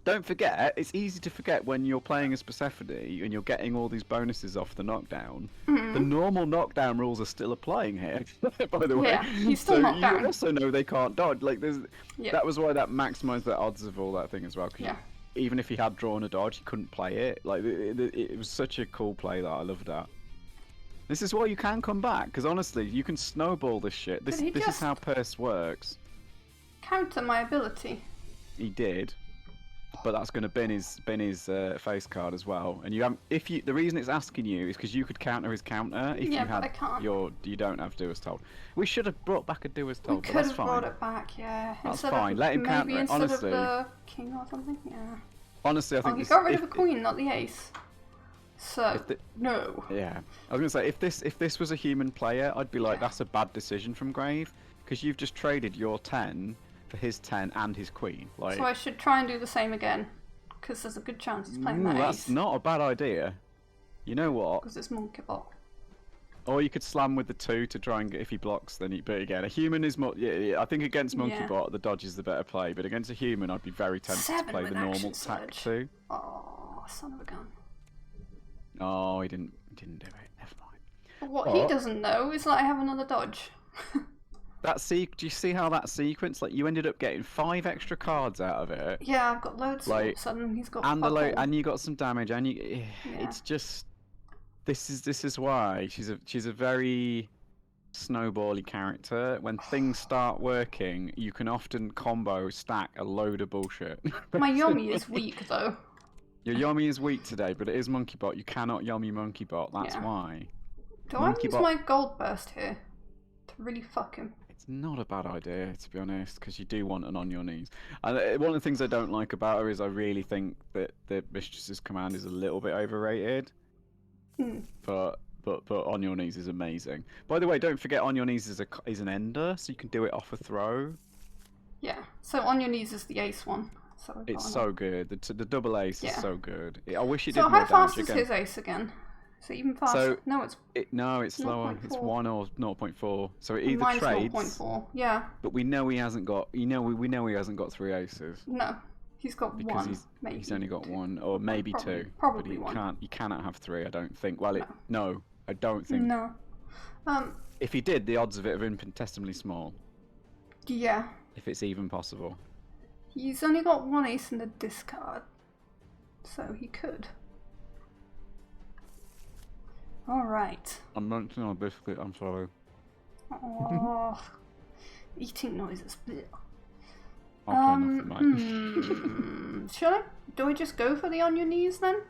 don't forget, it's easy to forget when you're playing as Persephone and you're getting all these bonuses off the knockdown. The normal knockdown rules are still applying here, by the way. Yeah, he's still knocked down. You also know they can't dodge. Like that was why that maximised the odds of all that thing as well. Yeah. Even if he had drawn a dodge, he couldn't play it. Like it was such a cool play that I loved that. This is why you can come back, because honestly, you can snowball this shit. This is how Perse works. Counter my ability. He did, but that's going to bin his face card as well. And the reason it's asking you is because you could counter his counter if you had I can't. You don't have do as told. We should have brought back a do as told. We could have brought it back, yeah. That's fine. Let him counter it. Honestly, instead of the king or something, yeah. Honestly, I think he got rid of a queen, not the ace. So no. Yeah, I was gonna say if this was a human player, I'd be like, that's a bad decision from Grave, because you've just traded your 10 for his 10 and his queen. Like, so I should try and do the same again, because there's a good chance he's playing that that's ace. not a bad idea. You know what? Because it's Monkeybot. Or you could slam with the 2 to try and get, if he blocks, then but again, a human is more. Yeah, I think against Monkeybot, the dodge is the better play, but against a human, I'd be very tempted to play the normal tack 2. Oh, son of a gun. Oh, he didn't do it. Never mind. But what he doesn't know is that I have another dodge. Do you see how that sequence? Like, you ended up getting 5 extra cards out of it. Yeah, I've got loads. Like, suddenly he's got. And you got some damage, and it's just. This is why she's a very snowbally character. When things start working, you can often stack a load of bullshit. My Yomi is weak though. Your Yomi is weak today, but it is Monkeybot. You cannot Yomi Monkeybot. That's why. Do I use my gold burst here to really fuck him? It's not a bad idea, to be honest, because you do want an on your knees. And one of the things I don't like about her is I really think that the Mistress's command is a little bit overrated. But on your knees is amazing. By the way, don't forget on your knees is an ender, so you can do it off a throw. Yeah. So on your knees is the ace one. So it's so good. The double ace is so good. I wish it did more damage. So how fast is his ace again? Is it even faster? No, it's slower. 0.4. It's 1 or 0.4. So it either mine's trades. 0.4. Yeah. But we know he hasn't got. We know he hasn't got 3 aces. No, he's got because 1. Maybe he's only got 1 or maybe 2. Probably but 1. He cannot have 3. I don't think. Well, no, I don't think. No. If he did, the odds of it are infinitesimally small. Yeah. If it's even possible. He's only got 1 ace in the discard, so he could. Alright. I'm munching on a biscuit, I'm sorry. Oh, eating noises. Shall I? Do we just go for the on your knees then?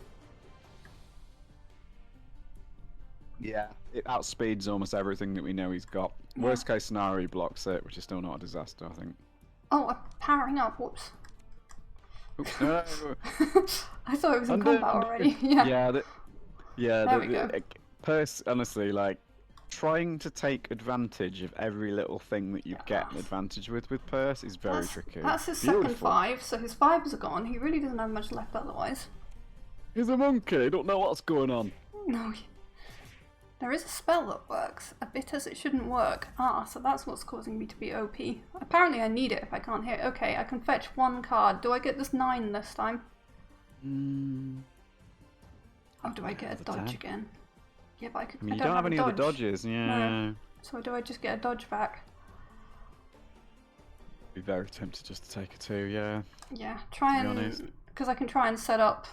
Yeah. It outspeeds almost everything that we know he's got. Yeah. Worst case scenario, he blocks it, which is still not a disaster, I think. Oh, I'm powering up. Whoops. Oops. No. I thought it was in combat already. Yeah. There we go. Honestly, like, trying to take advantage of every little thing that you get an advantage with Perse is very tricky. That's his second 5, so his 5s are gone. He really doesn't have much left otherwise. He's a monkey. Don't know what's going on. No. There is a spell that works, a bit as it shouldn't work. So that's what's causing me to be OP. Apparently I need it if I can't hit. Okay, I can fetch 1 card. Do I get this 9 this time? Or do I get a dodge again? Yeah, but I could. You don't have any other dodges, yeah. No. So do I just get a dodge back? Be very tempted just to take a 2, yeah. Yeah, try and... Because I can try and set up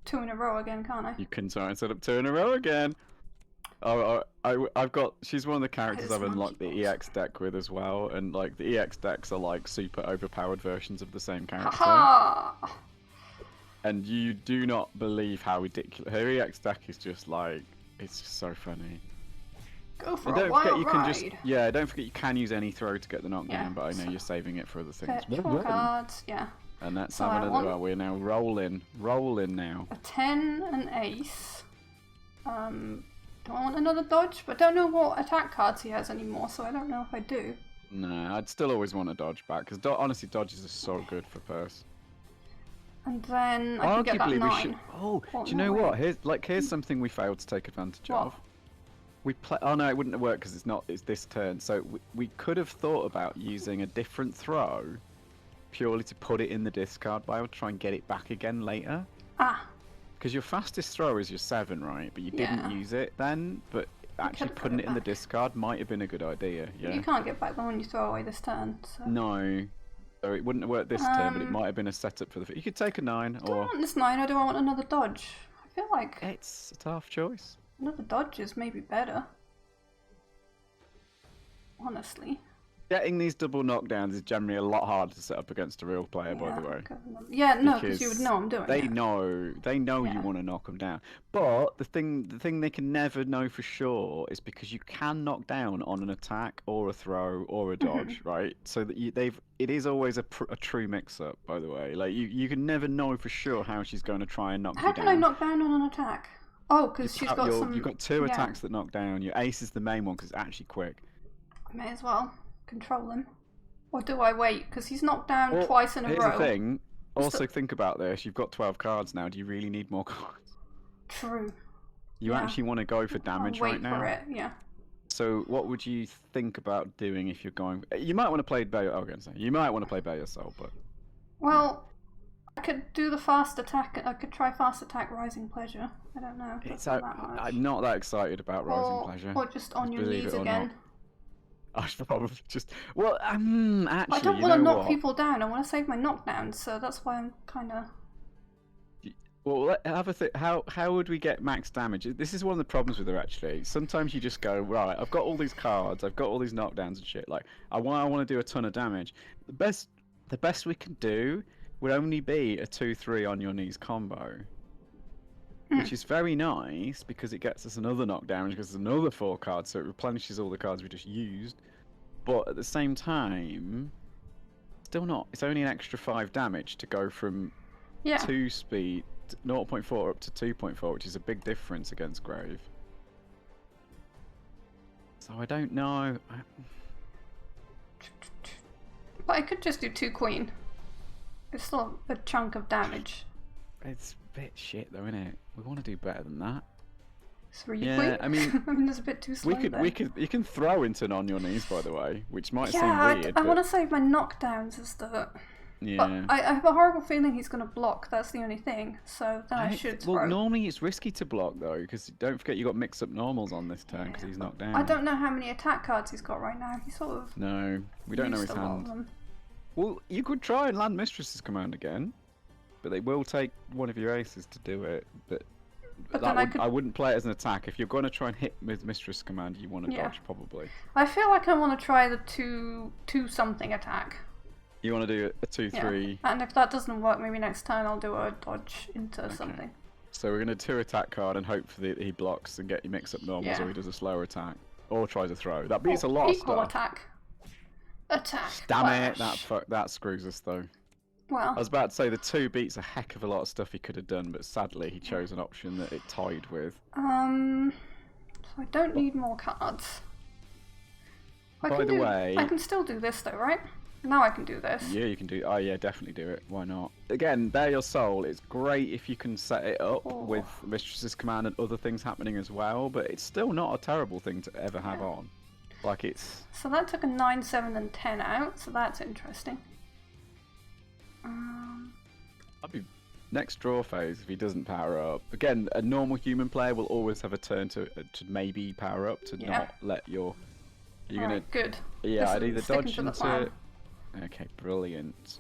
2 in a row again, can't I? You can try and set up 2 in a row again. Oh, I've got... She's one of the characters I've unlocked the EX deck with as well, and like the EX decks are like super overpowered versions of the same character. Ha! And you do not believe how ridiculous... Her EX deck is just like... It's just so funny. Go for a wild ride. Yeah, don't forget you can use any throw to get the knockdown, but I know you're saving it for other things. Fetch 4 cards, yeah. And that's how we're now rolling now. A 10, an ace. Do I want another dodge? But I don't know what attack cards he has anymore, so I don't know if I do. No, I'd still always want a dodge back, because honestly dodges are so good for Perse. And then I can get that 9. Oh, do you know what? Here's something we failed to take advantage of. Oh no, it wouldn't have worked because it's this turn. So we could have thought about using a different throw purely to put it in the discard pile to try and get it back again later. Ah. Because your fastest throw is your 7, right? But you didn't use it then. But actually putting it in the discard might have been a good idea. Yeah. You can't get back the one you throw away this turn. So. No. So it wouldn't have worked this turn, but it might have been a setup for the... You could take a 9 Do I want this 9 or do I want another dodge? I feel like... It's a tough choice. Another dodge is maybe better. Honestly. Getting these double knockdowns is generally a lot harder to set up against a real player, by the way. Yeah, no, because you would know I'm doing it. They know you want to knock them down. But the thing they can never know for sure is because you can knock down on an attack or a throw or a dodge, right? So that it is always a true mix-up, by the way. Like you can never know for sure how she's going to try and knock you down. How can I knock down on an attack? Oh, because she's got some... You've got 2 attacks that knock down. Your ace is the main one because it's actually quick. I may as well control him. Or do I wait? Because he's knocked down twice in a row. Here's the thing. Also think about this. You've got 12 cards now. Do you really need more cards? True. You actually want to go for damage right now? Wait for it, yeah. So what would you think about doing if you're going... You might want to play you might want to play Bear Soul, but... Well, I could do the fast attack. I could try fast attack Rising Pleasure. I don't know. I'm not that excited about Rising Pleasure. Or just on your knees again. I should probably just... Well, actually, I don't want to knock people down. I want to save my knockdowns, so that's why I'm kind of... Well, have a think. How would we get max damage? This is one of the problems with her, actually. Sometimes you just go, right, I've got all these cards, I've got all these knockdowns and shit. Like, I want to do a ton of damage. The best we can do would only be a 2-3 on your knees combo. Which is very nice because it gets us another knockdown, because it's another 4 cards, so it replenishes all the cards we just used. But at the same time, still not. It's only an extra 5 damage to go from 2 speed, 0.4 up to 2.4, which is a big difference against Grave. So I don't know. But I could just do 2 queen. It's still a chunk of damage. It's a bit shit though, isn't it? We want to do better than that. 3 queen? I mean, it's a bit too slow. You can throw into on your knees, by the way, which might seem weird. I want to save my knockdowns as the... Yeah. But I have a horrible feeling he's going to block. That's the only thing. So then I should throw. Well, normally it's risky to block though, because don't forget you got mix-up normals on this turn because he's knocked down. I don't know how many attack cards he's got right now. He's sort of... No, we don't know his hand. Well, you could try and land Mistress's Command again, but they will take one of your aces to do it. But I wouldn't play it as an attack. If you're going to try and hit with Mistress Command, you want to dodge probably. I feel like I want to try the 2-something attack. You want to do a 2-3. Yeah. And if that doesn't work, maybe next turn I'll do a dodge into something. So we're going to 2 attack card and hope that he blocks and get you mix up normals, or he does a slower attack. Or tries a throw. That beats a lot of stuff. Equal attack. Attack. Damn it, that screws us though. Well, I was about to say the 2 beats a heck of a lot of stuff he could have done, but sadly he chose an option that it tied with. So I don't need more cards. By the way... I can still do this though, right? Now I can do this. Yeah, you can do... Oh yeah, definitely do it. Why not? Again, Bare Your Soul, it's great if you can set it up with Mistress's Command and other things happening as well, but it's still not a terrible thing to ever have on. Like it's... So that took a 9, 7 and 10 out, so that's interesting. next draw phase, if he doesn't power up, again, a normal human player will always have a turn to maybe power up to not let your. You're gonna. Good. Yeah, I'd either dodge into. Okay, brilliant.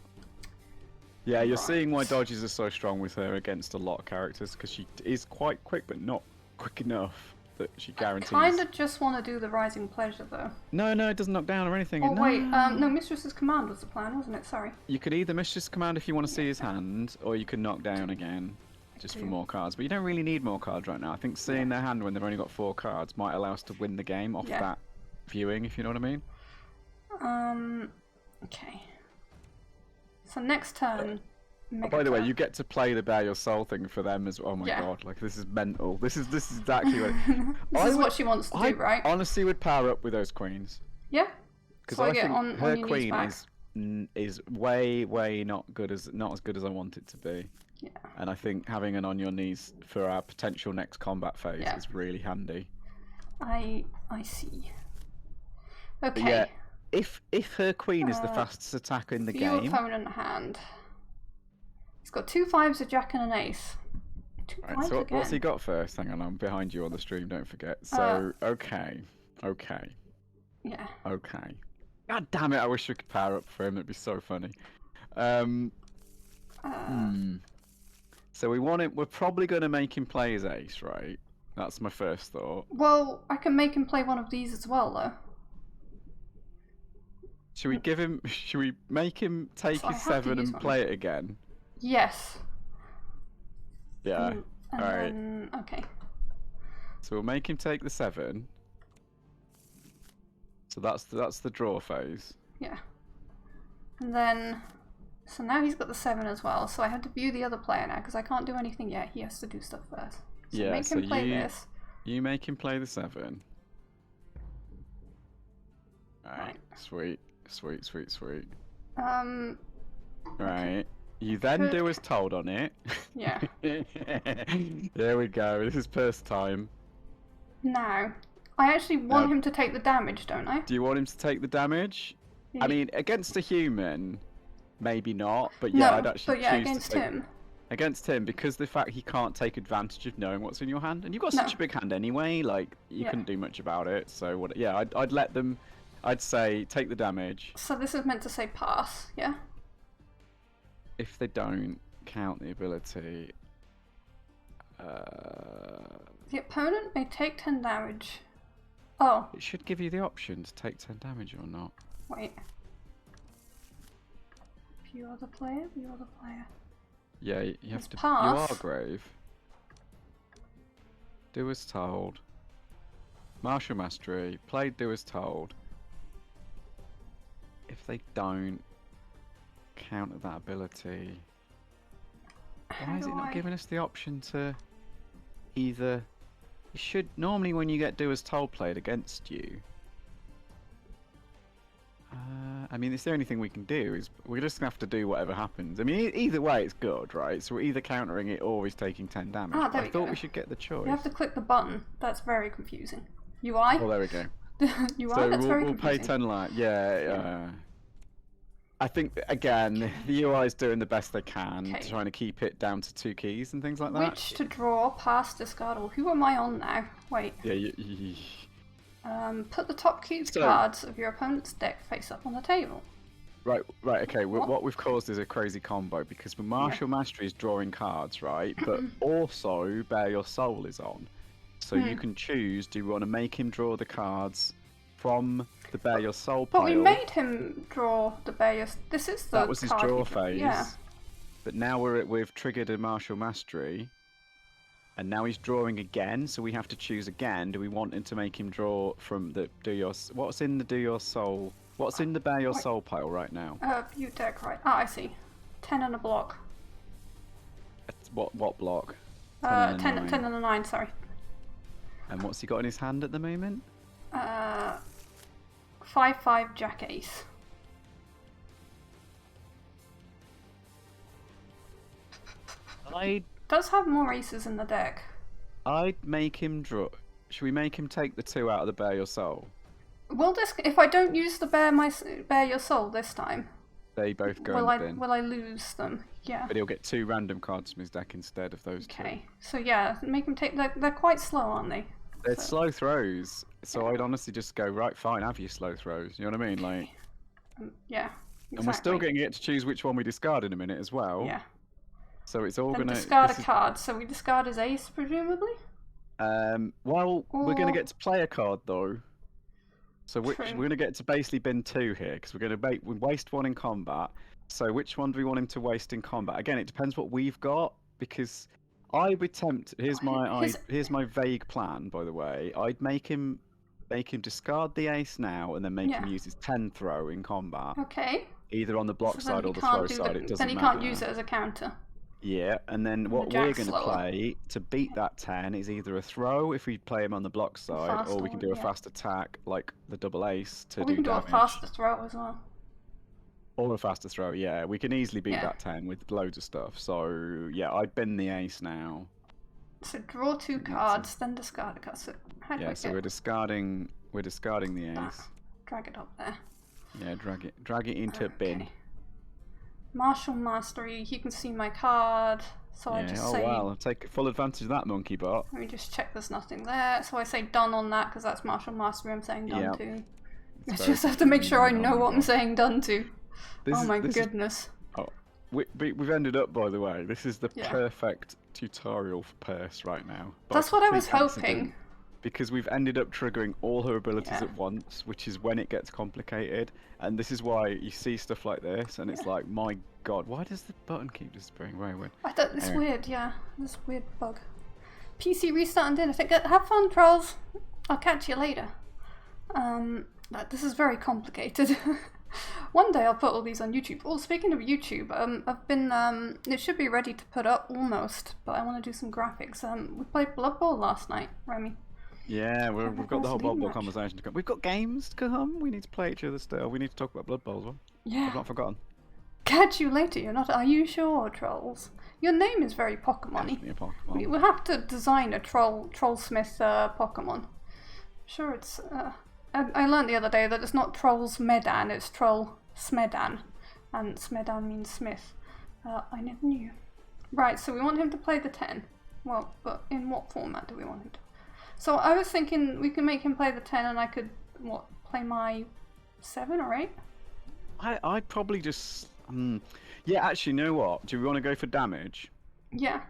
Yeah, you're seeing why dodges are so strong with her against a lot of characters, because she is quite quick, but not quick enough that she guarantees. I kind of just want to do the Rising Pleasure, though. No, it doesn't knock down or anything. Oh, wait, no, Mistress's Command was the plan, wasn't it? Sorry. You could either Mistress's Command if you want to see his hand, or you can knock down again, just for more cards. But you don't really need more cards right now. I think seeing their hand when they've only got 4 cards might allow us to win the game off that viewing, if you know what I mean. Okay. So next turn... by the way, you get to play the Bare Your Soul thing for them as well. Oh my god, like this is mental. This is exactly what. This is what she wants to do, right? I honestly would power up with those queens. Yeah. Because I think her queen is way not as good as I want it to be. Yeah. And I think having an on your knees for our potential next combat phase is really handy. I see. Okay. But yeah, if her queen is the fastest attack in the game. Your opponent hand. He's got 2 5s, a jack, and an ace. 2 right, 5s so again. what's he got first? Hang on, I'm behind you on the stream, don't forget. So, okay. Yeah. Okay. God damn it, I wish we could power up for him, it'd be so funny. So we're probably going to make him play his ace, right? That's my first thought. Well, I can make him play one of these as well, though. Should we make him take his 7 and play it again? Yes. Yeah. Alright. Okay. So we'll make him take the 7. So that's the draw phase. Yeah. And then, so now he's got the 7 as well. So I have to view the other player now because I can't do anything yet. He has to do stuff first. So yeah. Make him play this. You make him play the 7. Alright. Sweet. Right. You then do as told on it. Yeah. There we go. This is first time. Now, I actually want him to take the damage, don't I? Do you want him to take the damage? I mean, against a human, maybe not. But yeah, I'd actually choose against him. Against him, because the fact he can't take advantage of knowing what's in your hand, and you've got such a big hand anyway. Like you couldn't do much about it. So what? Yeah, I'd let them. I'd say take the damage. So this is meant to say pass, yeah? If they don't count the ability... The opponent may take 10 damage. Oh. It should give you the option to take 10 damage or not. Wait. View other player? Yeah, you have to... Pass. You are grave. Do as told. Martial Mastery. Play do as told. If they don't counter that ability, why is it not giving us the option to either? It should normally when you get do as told played against you. I mean, it's the only thing we can do is we're just gonna have to do whatever happens. I mean, either way, it's good, right? So we're either countering it or he's taking 10 damage. I thought we should get the choice. You have to click the button. That's very confusing. UI. Oh, there we go. UI. So that's very we'll confusing. pay 10 light. Yeah. I think again the UI is doing the best they can, trying to keep it down to 2 keys and things like that. Which to draw, pass, discard, or who am I on now? Wait. Yeah. Put the top cards of your opponent's deck face up on the table. Right. Okay. What we've caused is a crazy combo because with Martial Mastery is drawing cards, right? But also Bare Your Soul is on, so you can choose. Do you want to make him draw the cards from the Bare Your Soul pile? But we made him draw the Bare Your... This is the That was his draw phase. Yeah. But now we've triggered a Martial Mastery. And now he's drawing again, so we have to choose again. Do we want him to make him draw from the What's in the Do Your Soul? What's in the Bare Your Soul pile right now? View deck, right. Ah, I see. 10 and a block. What block? 10 and a 9, sorry. And what's he got in his hand at the moment? 5/5 Jack Ace. Does have more aces in the deck. I'd make him draw. Should we make him take the 2 out of the Bare Your Soul? Will this, if I don't use the Bare Your Soul this time, They both go in the bin. Will I lose them? Yeah. But he'll get 2 random cards from his deck instead of those 2. Okay. So yeah, make him take. They're quite slow, aren't they? They're slow throws, so I'd honestly just go, right, fine, have your slow throws. You know what I mean? Like. Yeah. Exactly. And we're still going to get to choose which one we discard in a minute as well. Yeah. So it's all going to discard a card. So we discard his ace, presumably. Well, we're going to get to play a card though. So we're going to get to basically bin 2 here because we're going to waste 1 in combat. So which one do we want him to waste in combat? Again, it depends what we've got because I would tempt. Here's my vague plan, by the way. I'd make him discard the ace now and then make him use his 10 throw in combat. Okay. Either on the block side or the throw side. It doesn't matter. Then he can't use it as a counter. Yeah, and then what we're going to play to beat that 10 is either a throw if we play him on the block side, or we can do a fast attack like the double ace to do damage. We can do a faster throw as well. Or a faster throw, yeah. We can easily beat that 10 with loads of stuff. So, yeah, I bin the ace now. So draw 2 cards, then discard a card. So we're discarding the ace. Drag it up there. Yeah, drag it into bin. Martial Mastery, you can see my card, so I just say... Oh wow, I'll take full advantage of that, monkey bot. Let me just check there's nothing there, so I say done on that, because that's Martial Mastery I'm saying done to. I just have to make sure I know what I'm saying done to. Oh my goodness. We've ended up, by the way, this is the perfect tutorial for Perse right now. That's what I was hoping. Because we've ended up triggering all her abilities at once, which is when it gets complicated. And this is why you see stuff like this, and it's like, my god, why does the button keep disappearing? Very weird. I thought this weird, this weird bug. PC restart and dinner. Have fun, trolls. I'll catch you later. This is very complicated. One day I'll put all these on YouTube. Oh, speaking of YouTube, I've been, it should be ready to put up almost, but I want to do some graphics. We played Blood Bowl last night, Remy. Yeah, we've got the whole Blood Bowl conversation to come. We've got games to come. We need to play each other still. We need to talk about Blood Bowl as well. Yeah. I've not forgotten. Catch you later. You're not. Are you sure, trolls? Your name is very Pokemon-y. Pokemon. We'll have to design a Trollsmith Pokemon. Sure, it's. I learned the other day that it's not Trolls Medan, it's Troll Smedan, and Smedan means Smith. I never knew. Right, so we want him to play the 10. Well, but in what format do we want him to? So I was thinking we can make him play the 10 and I could, play my 7 or 8? I'd probably just... yeah, actually, you know what? Do we want to go for damage? Yeah.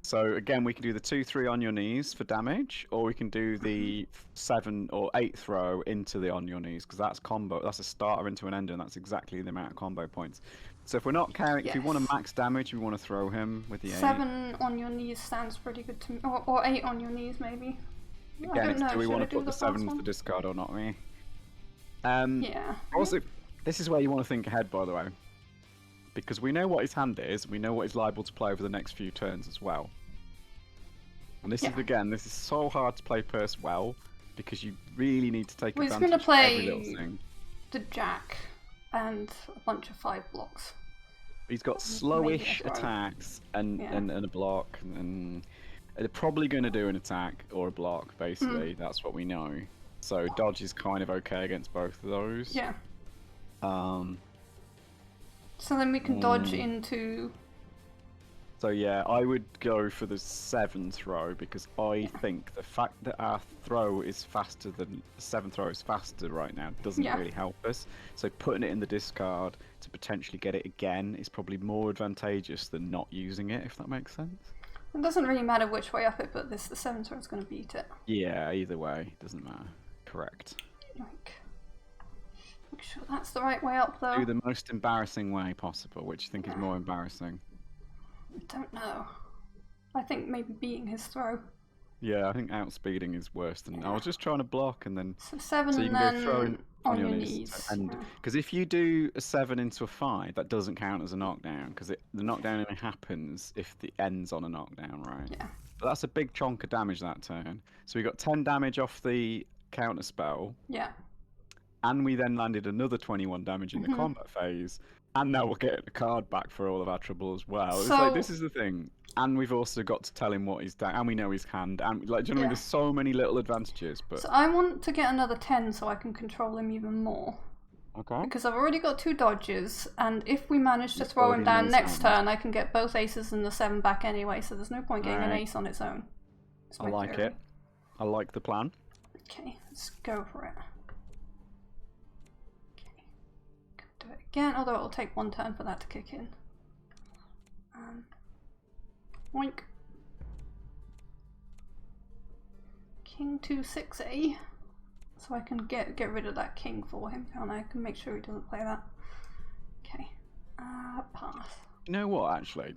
So again, we can do the 2-3 on your knees for damage, or we can do the 7 or 8 throw into the on your knees, because that's combo. That's a starter into an ender, and that's exactly the amount of combo points. So if we're not carrying, if we want to max damage, we want to throw him with the 8. 7 on your knees sounds pretty good to me, or 8 on your knees maybe. Again, do we want to put the 7 to the discard or not? Yeah. Also, this is where you want to think ahead, by the way, because we know what his hand is. We know what he's liable to play over the next few turns as well. And this this is so hard to play Perse well, because you really need to take advantage of every little thing. The Jack and a bunch of 5 blocks. He's got slowish attacks and a block, and they're probably going to do an attack or a block, basically. That's what we know. So dodge is kind of okay against both of those. Yeah. So then we can dodge into... So yeah, I would go for the 7 throw, because I think the fact that our throw is faster than... 7 throw is faster right now doesn't really help us. So putting it in the discard to potentially get it again is probably more advantageous than not using it, if that makes sense. It doesn't really matter which way up it, but the 7 throw is going to beat it. Yeah, either way, doesn't matter. Correct. Make sure that's the right way up, though. Do the most embarrassing way possible. Which you think is more embarrassing? I don't know. I think maybe beating his throw. Yeah, I think outspeeding is worse than... I was just trying to block and then... So 7 so you and can then go throwing on your knees. Because if you do a 7 into a 5, that doesn't count as a knockdown, because the knockdown only happens if the end's on a knockdown, right? Yeah. But that's a big chunk of damage that turn. So we got 10 damage off the counter spell. Yeah. And we then landed another 21 damage in the combat phase. And now we're getting a card back for all of our trouble as well. So, it's like, this is the thing. And we've also got to tell him what he's done. And we know his hand. And, like, do you know what I mean? There's so many little advantages. But so I want to get another 10 so I can control him even more. Okay. Because I've already got 2 dodges, and if we manage to throw him down next turn, I can get both aces and the 7 back anyway, so there's no point getting an ace on its own. I like it. I like the plan. Okay, let's go for it. Okay, do it again, although it'll take 1 turn for that to kick in. Oink. King 2-6A. So I can get rid of that king for him, and I can make sure he doesn't play that. Okay. Pass. You know what, actually?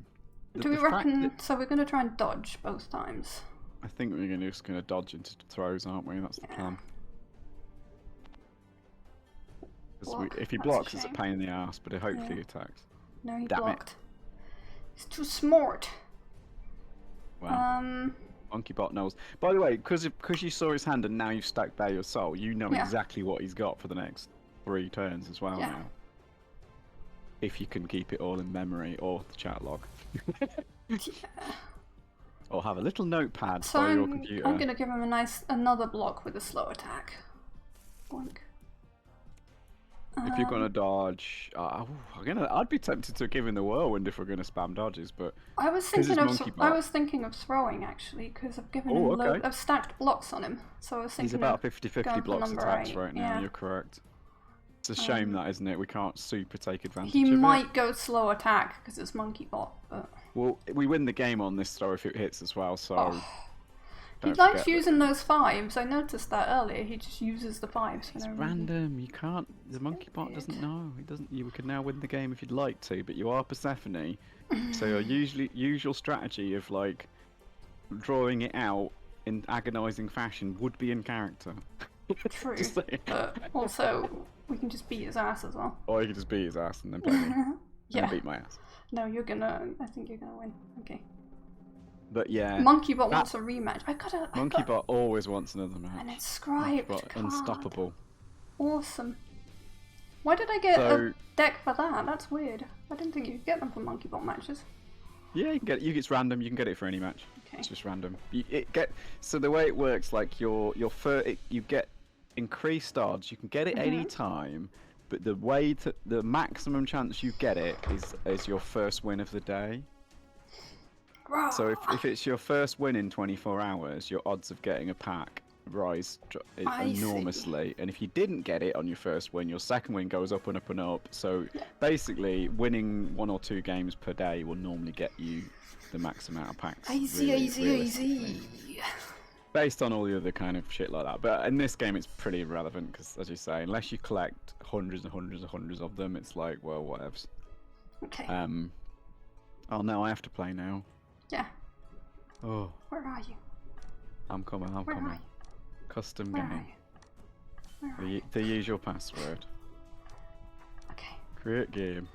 Do we reckon... So we're going to try and dodge both times. I think we're just going to dodge into throws, aren't we? That's the plan. If he blocks, it's a pain in the ass, but hopefully he attacks. No, he blocked. He's too smart. Well, Monkey Bot knows. By the way, because you saw his hand and now you've stacked Bare Your Soul, you know exactly what he's got for the next 3 turns as well now. If you can keep it all in memory or the chat log. Or have a little notepad by your computer. I'm going to give him another block with a slow attack. Boink. If you're gonna dodge, I'd be tempted to give him the whirlwind if we're gonna spam dodges, but I was thinking of throwing actually because I've given him I've stacked blocks on him, so I was thinking he's about 50-50 blocks attacks right now. You're correct. It's a shame that, isn't it? We can't super take advantage of it. He might go slow attack because it's Monkey Bot, but well, we win the game on this throw if it hits as well. So. He likes using those 5s. I noticed that earlier. He just uses the 5s. It's random. You can't. The Monkey Bot doesn't know. He doesn't. You can now win the game if you'd like to, but you are Persephone, so your usual strategy of like drawing it out in agonising fashion would be in character. True. But also, we can just beat his ass as well. Or you can just beat his ass and then play me. Yeah. Beat my ass. No, you're gonna. I think you're gonna win. Okay. But yeah, Monkey Bot wants a rematch. Monkey Bot always wants another match. And it's scribed. Unstoppable. Awesome. Why did I get a deck for that? That's weird. I didn't think you could get them for Monkey Bot matches. Yeah, you can get it. It's random. You can get it for any match. Okay. It's just random. So the way it works, like you get increased odds. You can get it any time, but the maximum chance you get it is your first win of the day. So if it's your first win in 24 hours, your odds of getting a pack rise enormously. And if you didn't get it on your first win, your second win goes up and up and up. So basically, winning 1 or 2 games per day will normally get you the max amount of packs. Easy. Based on all the other kind of shit like that. But in this game, it's pretty irrelevant because, as you say, unless you collect hundreds and hundreds and hundreds of them, it's like, well, whatevs. Okay. Oh no, I have to play now. Yeah. Oh. Where are you? I'm coming. Where are you? Custom Where game. Are you? The usual password. Okay. Create game.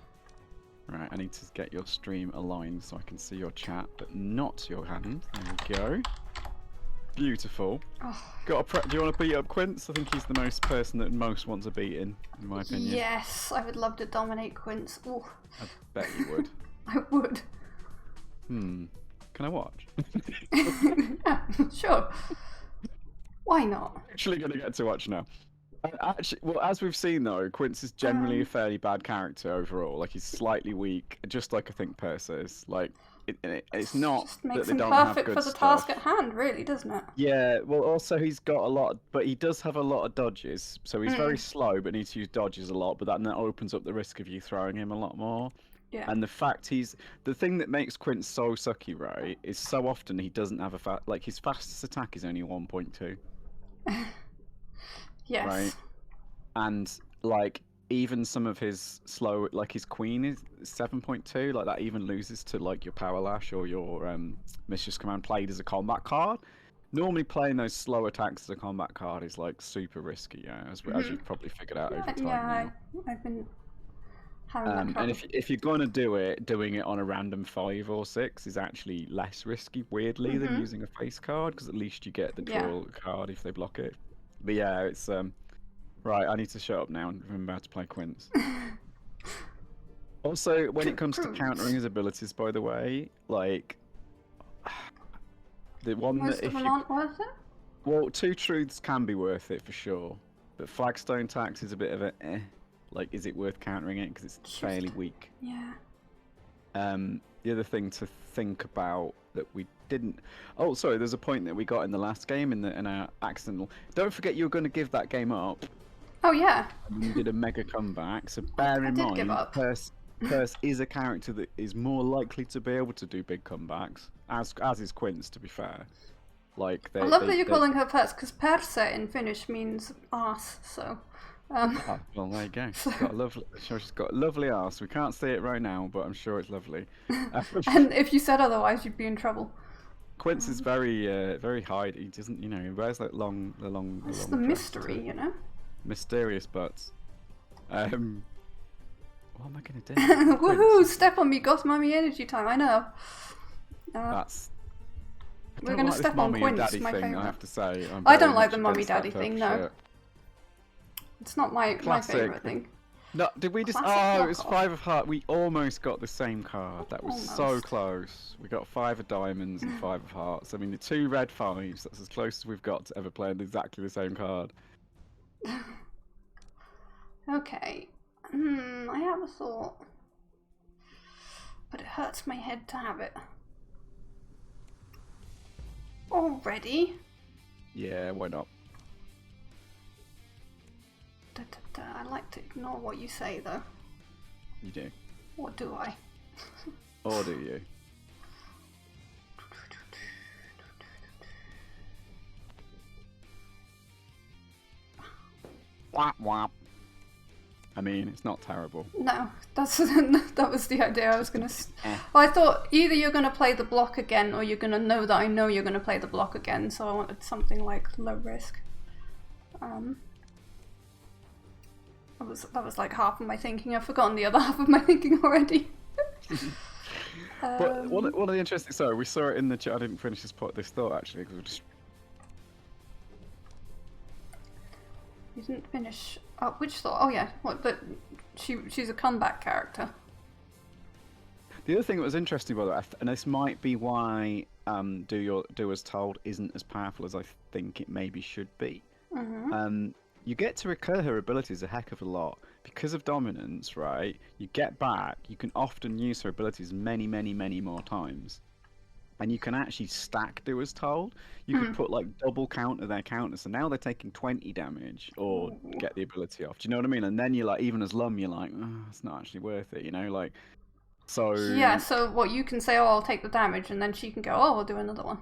Right, I need to get your stream aligned so I can see your chat, but not your hand. There we go. Beautiful. Oh. Do you want to beat up Quince? I think he's the person that most wants a beating, in my opinion. Yes, I would love to dominate Quince. Ooh. I bet you would. I would. Can I watch? Yeah, sure. Why not? Actually going to get to watch now. Actually, well, as we've seen though, Quince is generally a fairly bad character overall. Like he's slightly weak, just like I think Perse is. Like it's not just makes that him they don't have perfect good for the stuff. task at hand, really, doesn't it? Yeah. Well, also he's got a lot, but he does have a lot of dodges. So he's very slow, but needs to use dodges a lot. But that opens up the risk of you throwing him a lot more. Yeah. And the fact the thing that makes Quince so sucky, right, is so often he doesn't have his fastest attack is only 1.2. Yes. Right. And like even some of his slow, like his queen is 7.2. Like that even loses to like your power lash or your mistress command played as a combat card. Normally playing those slow attacks as a combat card is like super risky. Yeah, as you've probably figured out over time. Yeah, I've been. And if you're going to do it, doing it on a random 5 or 6 is actually less risky, weirdly, than using a face card, because at least you get the draw card if they block it. But yeah, it's right. I need to shut up now and remember how to play Quince. Also, when it comes to countering his abilities, by the way, like the one that if you worth it? Well, 2 truths can be worth it for sure, but flagstone tax is a bit of a Like, is it worth countering it? Because it's fairly weak. Yeah. The other thing to think about that we didn't... Oh, sorry, there's a point that we got in the last game in our accidental... Don't forget you were going to give that game up. Oh, yeah. And you did a mega comeback, so bear in mind, give up. Perse is a character that is more likely to be able to do big comebacks, as is Quince, to be fair. Like, I love that you're calling her Perse, because Perse in Finnish means arse, so... Oh, well, there you go. She's got a lovely arse. We can't see it right now, but I'm sure it's lovely. And if you said otherwise, you'd be in trouble. Quince is very high. He doesn't, you know, he wears like long. It's the mystery, you know. Mysterious butts. What am I gonna do? Woohoo! Step on me, got mommy energy time. I know. We're gonna step on Quince, my favourite. I have to say. I don't like the mummy daddy thing. No. It's not my favourite thing. No, did we just... Oh, it was 5 of hearts. We almost got the same card. That was so close. We got 5 of diamonds and 5 of hearts. I mean, the 2 red 5s, that's as close as we've got to ever playing exactly the same card. Okay. I have a thought. But it hurts my head to have it. Already? Yeah, why not? I like to ignore what you say, though. You do. Or do I? Or do you? Whap whap. I mean, it's not terrible. No, that was the idea I was gonna... Well, I thought either you're gonna play the block again, or you're gonna know that I know you're gonna play the block again, so I wanted something like low risk. That was like half of my thinking. I've forgotten the other half of my thinking already. But one of the interesting... Sorry, we saw it in the chat. I didn't finish this thought, actually, because we just... You didn't finish... Oh, which thought? Oh yeah, what? That she's a comeback character. The other thing that was interesting, by the way, and this might be why Do As Told isn't as powerful as I think it maybe should be. You get to recur her abilities a heck of a lot. Because of dominance, right, you get back, you can often use her abilities many more times. And you can actually stack Do As Told. You could put like double counter their counters, so now they're taking 20 damage, or get the ability off. Do you know what I mean? And then you're like, even as Lum, you're like, oh, it's not actually worth it, you know? Like, so... Yeah, so what, you can say, oh, I'll take the damage, and then she can go, oh, we'll do another one.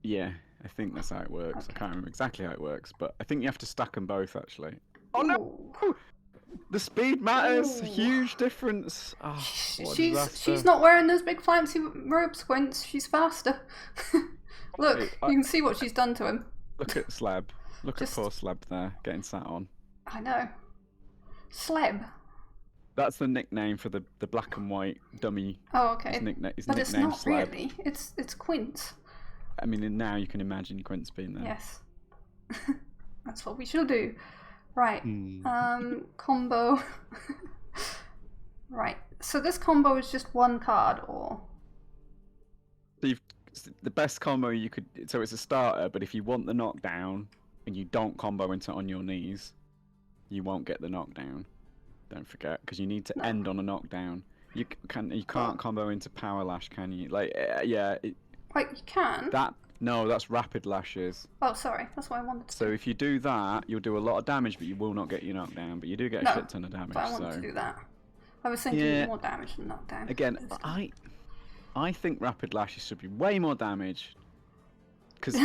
Yeah, I think that's how it works. Okay. I can't remember exactly how it works, but I think you have to stack them both, actually. Oh, no! The speed matters. Huge difference. Oh, she's not wearing those big fancy robes, Quince. She's faster. Look, you can see what she's done to him. Look at Slab. Look at poor Slab there, getting sat on. I know. Sleb. That's the nickname for the black and white dummy. Oh, okay. His but it's not Slab. really. It's Quince. I mean, now you can imagine Quince being there. Yes. That's what we shall do. Right. Combo. Right. So this combo is just one card, or? So the best combo you could... So it's a starter, but if you want the knockdown and you don't combo into on your knees, you won't get the knockdown. Don't forget, because you need to end on a knockdown. You can't combo into power lash, can you? Like, yeah. Wait, you can? No, that's rapid lashes. Oh, sorry. That's what I wanted to So if you do that, you'll do a lot of damage, but you will not get your knockdown. But you do get a shit ton of damage. But I wanted to do that. I was thinking more damage than knockdown. Again, I think rapid lashes should be way more damage. Because,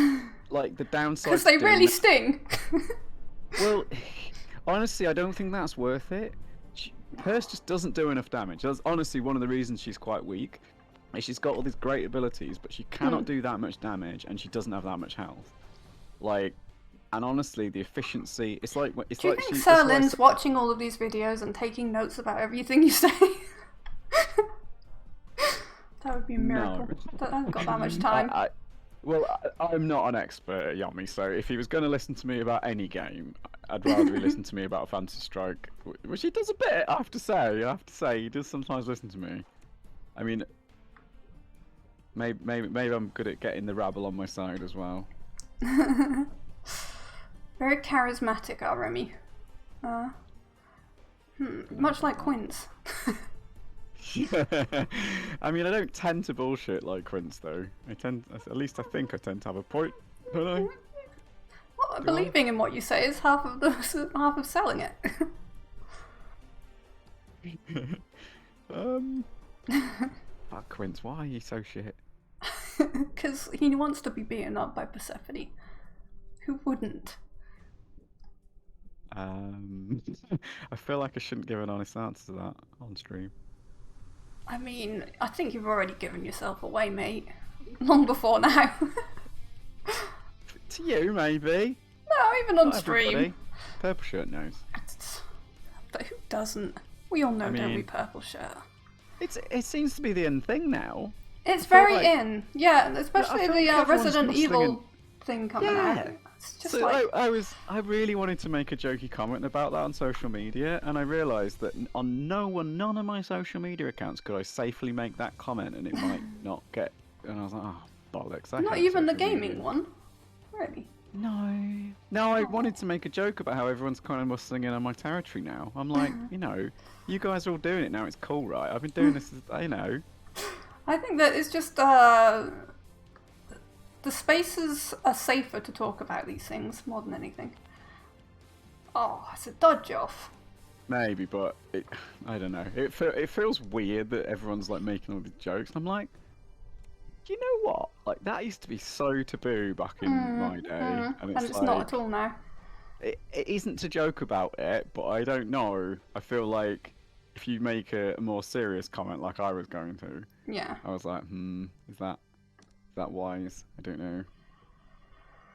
like, the downside... Because they really sting. Well, honestly, I don't think that's worth it. Perse just doesn't do enough damage. That's honestly one of the reasons she's quite weak. She's got all these great abilities, but she cannot do that much damage, and she doesn't have that much health. Like, and honestly, the efficiency... It's like... Do you think Sir Lynn's watching all of these videos and taking notes about everything you say? That would be a miracle. No. I haven't got that much time. I'm not an expert at Yomi, so if he was going to listen to me about any game, I'd rather he listen to me about Fantasy Strike, which he does a bit, I have to say. He does sometimes listen to me. I mean... Maybe I'm good at getting the rabble on my side as well. Very charismatic, our Remy. Much like Quince. I mean, I don't tend to bullshit like Quince, though. At least I think I tend to have a point, don't I? Well, believing in what you say is half of selling it. Fuck Quince, why are you so shit? Because he wants to be beaten up by Persephone. Who wouldn't? I feel like I shouldn't give an honest answer to that on stream. I mean, I think you've already given yourself away, mate. Long before now. To you, maybe. No, even on Not stream. everybody. Purple shirt knows. But who doesn't? We all know, I mean, don't we, purple shirt? It seems to be the in thing now. It's very like, in. Yeah, especially the like Resident Evil thing coming out. It's just so like... I really wanted to make a jokey comment about that on social media, and I realised that on none of my social media accounts could I safely make that comment, and it might not get. And I was like, oh bollocks! Not even the gaming one, really. No, I wanted to make a joke about how everyone's kind of muscling in on my territory now. I'm like, you guys are all doing it now. It's cool, right? I've been doing this, I know. I think that it's just the spaces are safer to talk about these things more than anything. Oh, it's a dodge off. Maybe, but I don't know. It feels weird that everyone's like making all these jokes. I'm like, do you know what? Like that used to be so taboo back in my day, and it's like, not at all now. It isn't to joke about it, but I don't know. I feel like if you make a more serious comment, like I was going to, I was like, is that wise? I don't know.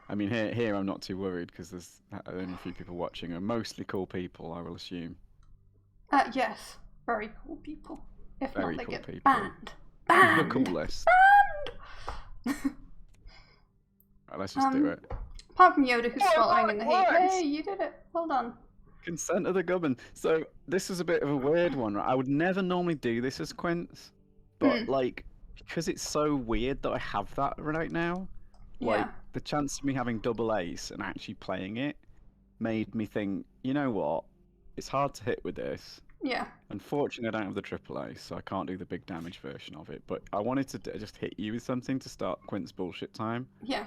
I mean, here I'm not too worried because there's only a few people watching, and mostly cool people, I will assume. Yes, very cool people. If very not, they cool get people. banned. Banned. The coolest. Banned. Right, let's just do it. Apart from Yoda, who's swallowing in the heat. Hey, you did it. Well done. Consent of the government. So this is a bit of a weird one, right? I would never normally do this as Quince, but like because it's so weird that I have that right now. Like the chance of me having double ace and actually playing it made me think, you know what? It's hard to hit with this. Yeah. Unfortunately, I don't have the triple ace, so I can't do the big damage version of it. But I wanted to just hit you with something to start Quince bullshit time. Yeah.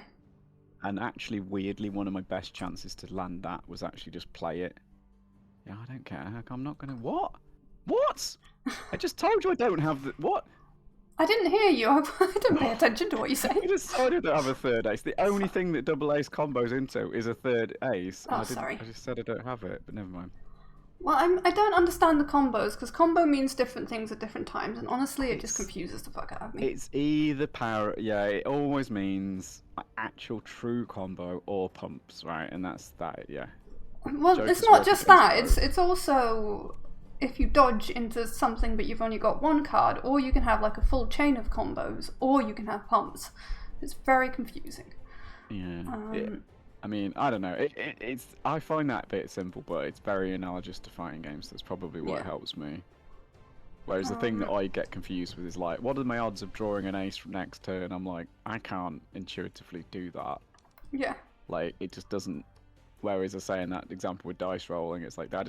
And actually, weirdly, one of my best chances to land that was actually just play it. Yeah, I don't care. I'm not gonna. What? What? I just told you I don't have the. What? I didn't hear you. I didn't pay attention to what you said. I just told you I don't have a third ace. The only thing that double ace combos into is a third ace. Oh, sorry. I just said I don't have it, but never mind. Well, I don't understand the combos, because combo means different things at different times, and honestly, it just confuses the fuck out of me. It's either power, it always means actual true combo or pumps, right? And that's that, yeah. Well, it's not just that, it's also if you dodge into something but you've only got one card, or you can have like a full chain of combos, or you can have pumps. It's very confusing. Yeah. I mean, I don't know. It's I find that a bit simple, but it's very analogous to fighting games. That's probably what helps me. Whereas the thing that I get confused with is like, what are my odds of drawing an ace from next turn? I'm like, I can't intuitively do that. Yeah. Like, it just doesn't. Whereas I say in that example with dice rolling, it's like I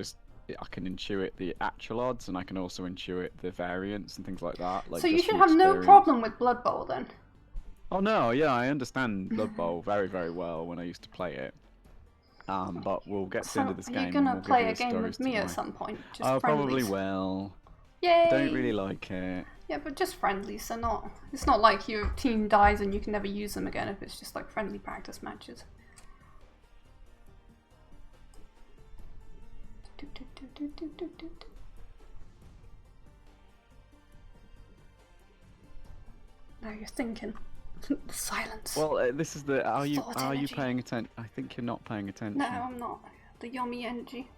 can intuit the actual odds, and I can also intuit the variance and things like that. Like, so you should have no problem with Blood Bowl then. Oh no, yeah, I understand Blood Bowl very, very well when I used to play it. But we'll get to the end of this game. You're gonna play a game with me at some point. Just I friendlies. probably will. Yay! I don't really like it. Yeah, but just friendly, so not. It's not like your team dies and you can never use them again if it's just like friendly practice matches. Now you're thinking. The silence. Well, this is the. Are you paying attention? I think you're not paying attention. No, I'm not. The Yomi energy.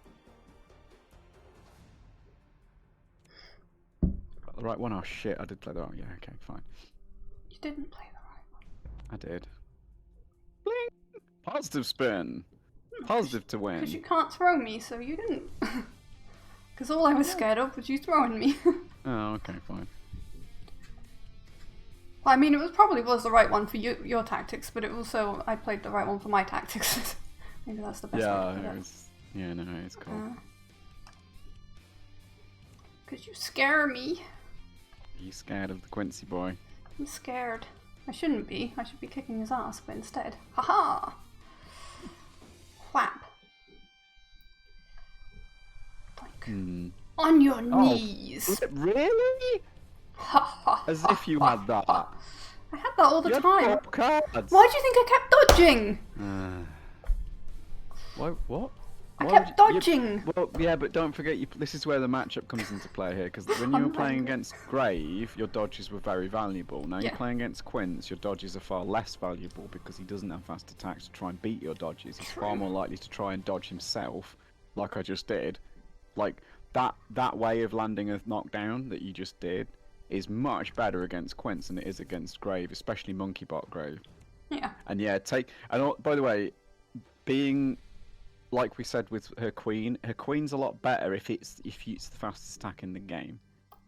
Got the right one. Oh shit! I did play the wrong. Yeah. Okay. Fine. You didn't play the right one. I did. Bling. Positive spin. Positive to win. Because you can't throw me, so you didn't. Because all I was scared of was you throwing me. Oh, okay, fine. Well, I mean, it probably was the right one for your tactics, but it also I played the right one for my tactics. Maybe that's the best way to put it. Yeah, no, it's cool. Because you scare me. Are you scared of the Quincy boy? I'm scared. I shouldn't be. I should be kicking his ass, but instead. Haha! Whap. Like, on your knees. Really? Ha ha. As if you had that. I had that all the time. Had 4 cards. Why do you think I kept dodging? What? I kept dodging. Well, yeah, but don't forget, this is where the matchup comes into play here, because when you were playing against Grave, your dodges were very valuable. Now you're playing against Quince, your dodges are far less valuable because he doesn't have fast attacks to try and beat your dodges. He's far more likely to try and dodge himself, like I just did. Like, that way of landing a knockdown that you just did is much better against Quince than it is against Grave, especially Monkeybot Grave. Yeah. And yeah, by the way, being... like we said with her queen's a lot better if it's the fastest attack in the game.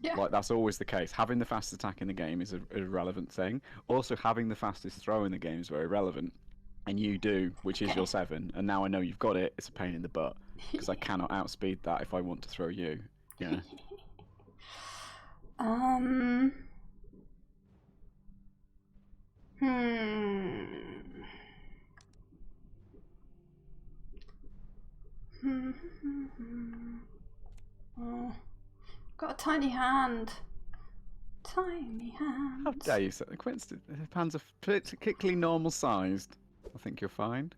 Yeah. Like, that's always the case. Having the fastest attack in the game is a relevant thing. Also, having the fastest throw in the game is very relevant. And you do, which is your 7. And now I know you've got it. It's a pain in the butt because I cannot outspeed that if I want to throw you. Yeah. Oh, got a tiny hand. Tiny hand. How dare you say the Quince? Her hands are particularly normal sized. I think you're fine.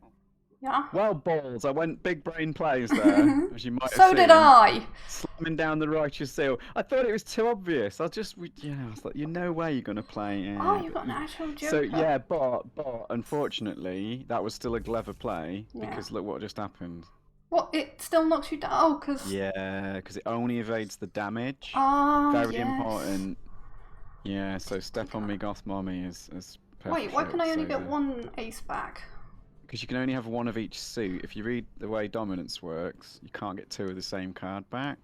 Yeah. Well, balls, I went big brain plays there, as you might have so seen. did I. Slamming down the righteous seal. I thought it was too obvious. I was like, you know where you're going to play. Oh, you got an actual joker. So, yeah, but unfortunately, that was still a clever play, because look what just happened. What? It still knocks you down? Oh, because... Yeah, because it only evades the damage. Oh, Very important. Yeah, so Step on Me Goth Mommy is perfect. Wait, why can I only get 1 ace back? Because you can only have 1 of each suit. If you read the way dominance works, you can't get 2 of the same card back.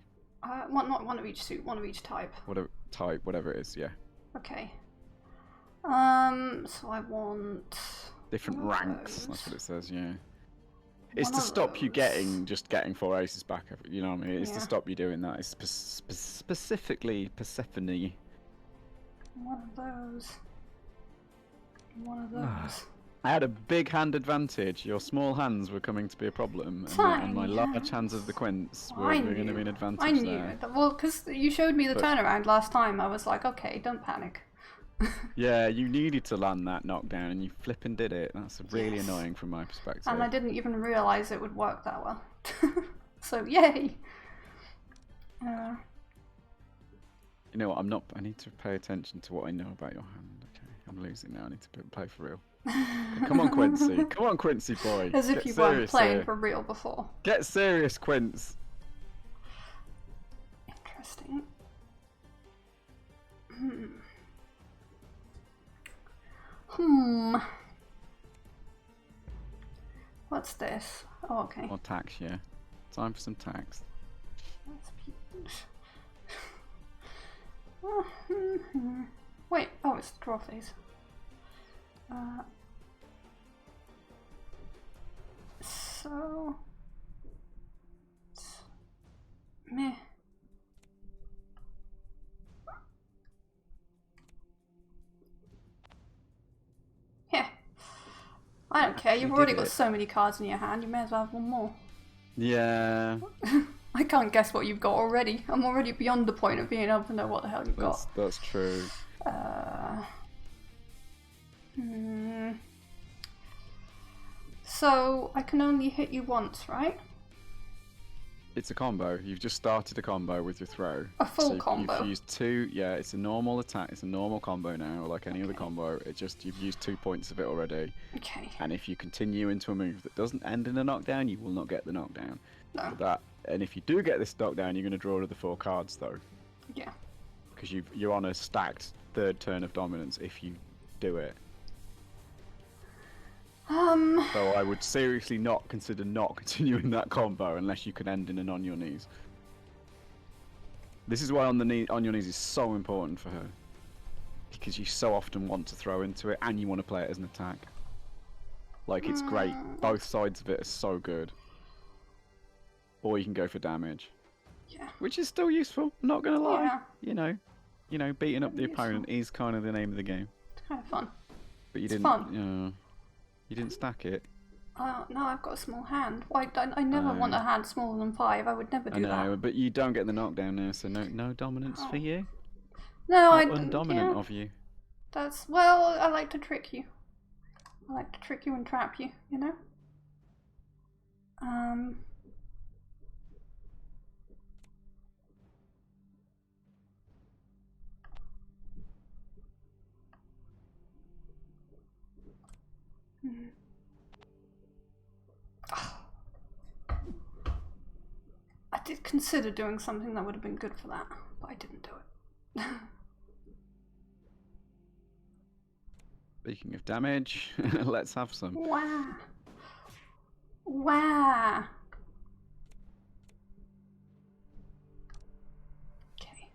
Not 1 of each suit, 1 of each type. Whatever it is, yeah. Okay. So I want... different ranks, that's what it says, yeah. It's to stop you getting 4 aces back, you know what I mean? It's to stop you doing that. It's specifically Persephone. 1 of those. 1 of those. I had a big hand advantage. Your small hands were coming to be a problem, and my large hands of the Quince were going to be an advantage. I knew it. Well, because you showed me the turnaround last time, I was like, okay, don't panic. Yeah, you needed to land that knockdown, and you flipping did it. That's really annoying from my perspective. And I didn't even realise it would work that well. So, yay! You know what? I need to pay attention to what I know about your hand. Okay, I'm losing now. I need to play for real. Come on, Quincy. Come on, Quincy boy. As if you weren't playing for real before. Get serious, Quince. Interesting. What's this? Oh, okay. More tax, yeah. Time for some tax. Wait, oh, it's the draw phase. So... meh. Yeah. I don't care, you've already got so many cards in your hand, you may as well have 1 more. Yeah. I can't guess what you've got already. I'm already beyond the point of being able to know what the hell you've got. That's true. So, I can only hit you once, right? It's a combo. You've just started a combo with your throw. A full combo? You've used 2, yeah, it's a normal attack. It's a normal combo now, like any other combo. You've used 2 points of it already. Okay. And if you continue into a move that doesn't end in a knockdown, you will not get the knockdown. No. And if you do get this knockdown, you're going to draw another 4 cards, though. Yeah. Because you're on a stacked 3rd turn of dominance if you do it. So I would seriously not consider not continuing that combo unless you can end in an on your knees. This is why on your knees is so important for her. Because you so often want to throw into it and you want to play it as an attack. Like, it's great. Both sides of it are so good. Or you can go for damage. Yeah. Which is still useful, not gonna lie. Yeah. You know, beating up the opponent is kind of the name of the game. It's kind of fun. But you it's didn't. Fun. You didn't stack it. No, I've got a small hand. Why? I never want a hand smaller than 5. I would never do that. I know, but you don't get the knockdown now, so no dominance for you. No, How undominant of you. Well, I like to trick you. I like to trick you and trap you, you know? I did consider doing something that would have been good for that, but I didn't do it. Speaking of damage, let's have some. Wow. Wow. Okay.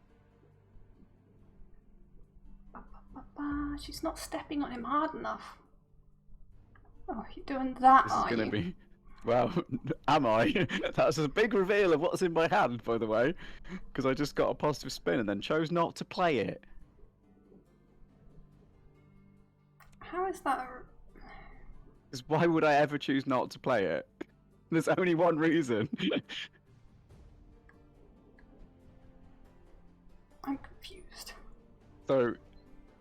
She's not stepping on him hard enough. Oh, you're doing that, This is going to be... Well, am I? That's a big reveal of what's in my hand, by the way. Because I just got a positive spin and then chose not to play it. How is that? Because why would I ever choose not to play it? There's only one reason. I'm confused. So,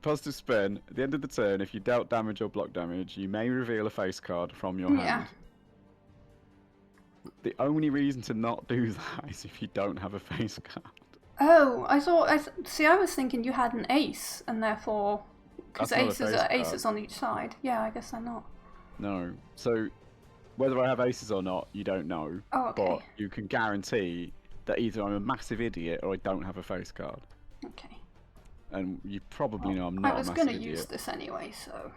positive spin. At the end of the turn, if you dealt damage or block damage, you may reveal a face card from your hand. The only reason to not do that is if you don't have a face card. Oh, see, I was thinking you had an ace, and therefore, because aces are aces on each side. Yeah, I guess they're not. No. So, whether I have aces or not, you don't know. Oh, okay. But you can guarantee that either I'm a massive idiot or I don't have a face card. Okay. And you probably know I'm not a massive idiot. I was going to use this anyway, so...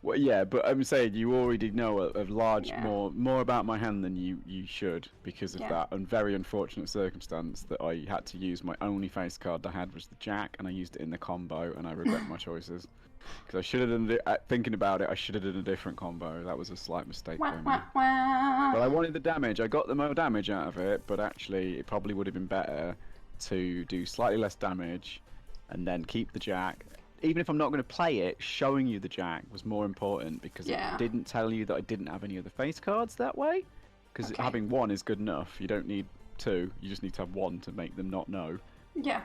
Well, yeah, but I'm saying you already know a large more about my hand than you should because of that very unfortunate circumstance that I had to use my only face card I had was the jack, and I used it in the combo, and I regret my choices because I should have done thinking about it. I should have done a different combo. That was a slight mistake by me. But I wanted the damage. I got the more damage out of it, but actually it probably would have been better to do slightly less damage and then keep the jack. Even if I'm not going to play it, showing you the jack was more important because it didn't tell you that I didn't have any other face cards that way. Because having one is good enough. You don't need two. You just need to have one to make them not know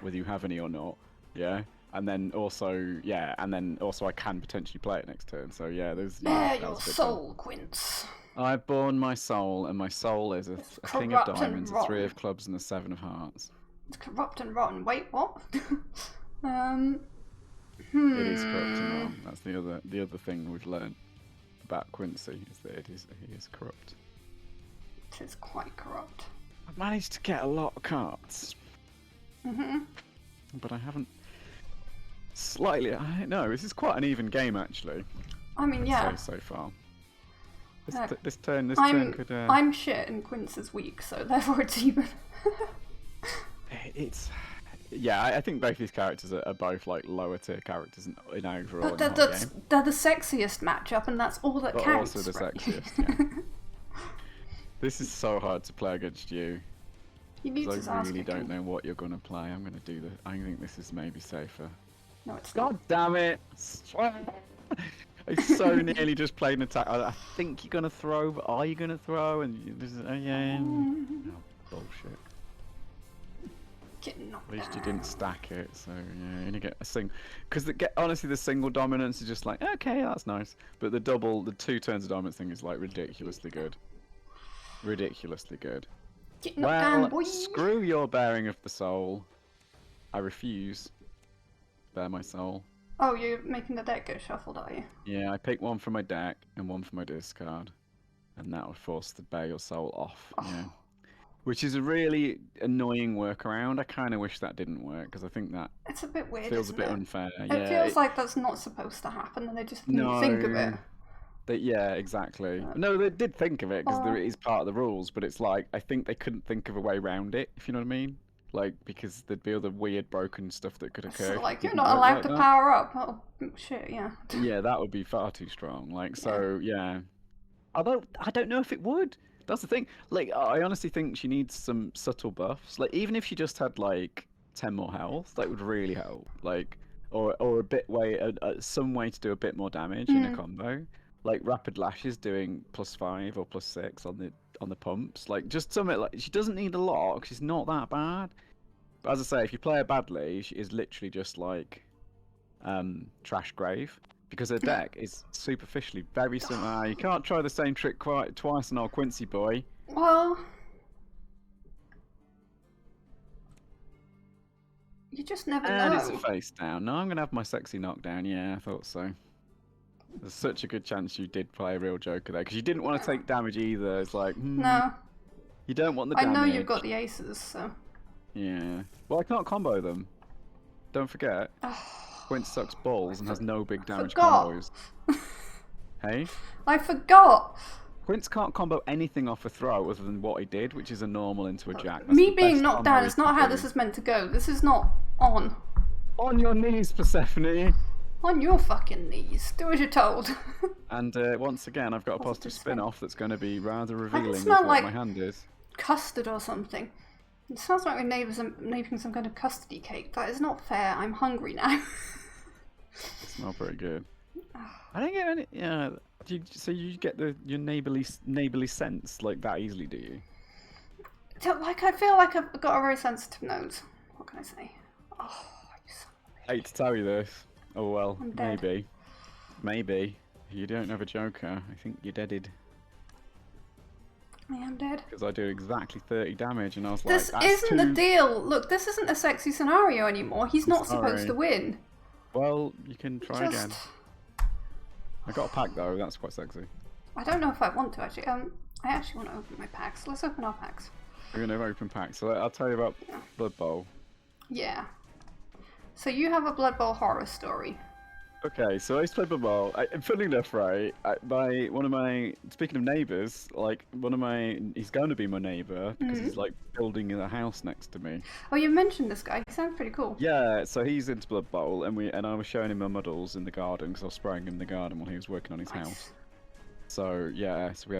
whether you have any or not. Yeah. And then also, I can potentially play it next turn. So yeah, there's. Your soul, Quince. I've borne my soul, and my soul is a king of diamonds, a 3 of clubs, and a 7 of hearts. It's corrupt and rotten. Wait, what? It is corrupt and wrong. That's the other thing we've learned about Quincy is that he is corrupt. It is quite corrupt. I've managed to get a lot of cards. But I haven't. Slightly, I don't know. This is quite an even game actually. I mean, yeah. So far. This I'm turn could. I'm shit and Quince is weak, so therefore it's even. It's. Yeah, I think both these characters are both like lower tier characters in overall. But they're the sexiest matchup, and that's all that counts. Also the sexiest. Yeah. This is so hard to play against you. You need to I really don't know what you're gonna play. I'm gonna do I think this is maybe safer. No, it's not. God damn it! I so nearly just played an attack. I think you're gonna throw, but are you gonna throw? And this is bullshit. At least you didn't stack it, so yeah, you only get a single. Because honestly, the single dominance is just like, okay, that's nice. But the 2 turns of dominance thing is like ridiculously good. Ridiculously good. Well, screw your bearing of the soul. I refuse. Bear my soul. Oh, you're making the deck get shuffled, are you? Yeah, I pick one from my deck and one from my discard. And that would force the bear your soul off. Oh. Yeah. Which is a really annoying workaround. I kind of wish that didn't work because I think that it's a bit weird. Feels a bit unfair. It feels like that's not supposed to happen, and they just didn't think of it. Yeah, exactly. No, they did think of it because it is part of the rules, but it's like I think they couldn't think of a way around it. If you know what I mean? Like because there'd be other weird, broken stuff that could occur. So, like you're not allowed to power up. Oh shit! Yeah. Yeah, that would be far too strong. Like so, yeah. Although I don't know if it would. That's the thing. Like, I honestly think she needs some subtle buffs. Like, even if she just had like 10 more health, that would really help. Like, or a bit some way to do a bit more damage in a combo. Like rapid lashes doing +5 or +6 on the pumps. Like, just something like she doesn't need a lot because she's not that bad. But as I say, if you play her badly, she is literally just like trash grave. Because her deck is superficially very similar. You can't try the same trick twice on old Quincy boy. Well, you just never know. And it's a face down. No, I'm going to have my sexy knockdown. Yeah, I thought so. There's such a good chance you did play a real Joker there. Because you didn't want to take damage either. It's like, no. You don't want the damage. I know you've got the aces, so... Yeah. Well, I can't combo them. Don't forget. Quint sucks balls and has no big damage combos. Hey? I forgot! Quince can't combo anything off a throw other than what he did, which is a normal into a jack. Me being knocked down is not how this is meant to go. This is not on. On your knees, Persephone! On your fucking knees. Do as you're told. And once again, I've got a positive spin-off that's going to be rather revealing of smell what like my hand is. Custard or something. It sounds like my neighbours are making some kind of custody cake. That is not fair. I'm hungry now. It smells pretty good. I don't get any. Yeah. So you get your neighbourly sense like that easily, do you? Like I feel like I've got a very sensitive nose. What can I say? Oh, I hate to tell you this. Oh well, I'm dead. maybe. You don't have a Joker. I think you're deaded. I am dead. Because I do exactly 30 damage, and I was this like, this isn't the deal. Look, this isn't a sexy scenario anymore. He's not supposed to win. Well, you can try again. I got a pack though. That's quite sexy. I don't know if I want to actually. I actually want to open my packs. Let's open our packs. We're gonna open packs. So I'll tell you about Blood Bowl. Yeah. So you have a Blood Bowl horror story. Okay, so I used to play Blood Bowl. Funny enough, right? Speaking of neighbours, like he's going to be my neighbour because he's like building a house next to me. Oh, you mentioned this guy. He sounds pretty cool. Yeah, so he's into Blood Bowl, and I was showing him my muddles in the garden because I was spraying him in the garden while he was working on his house. So yeah, so we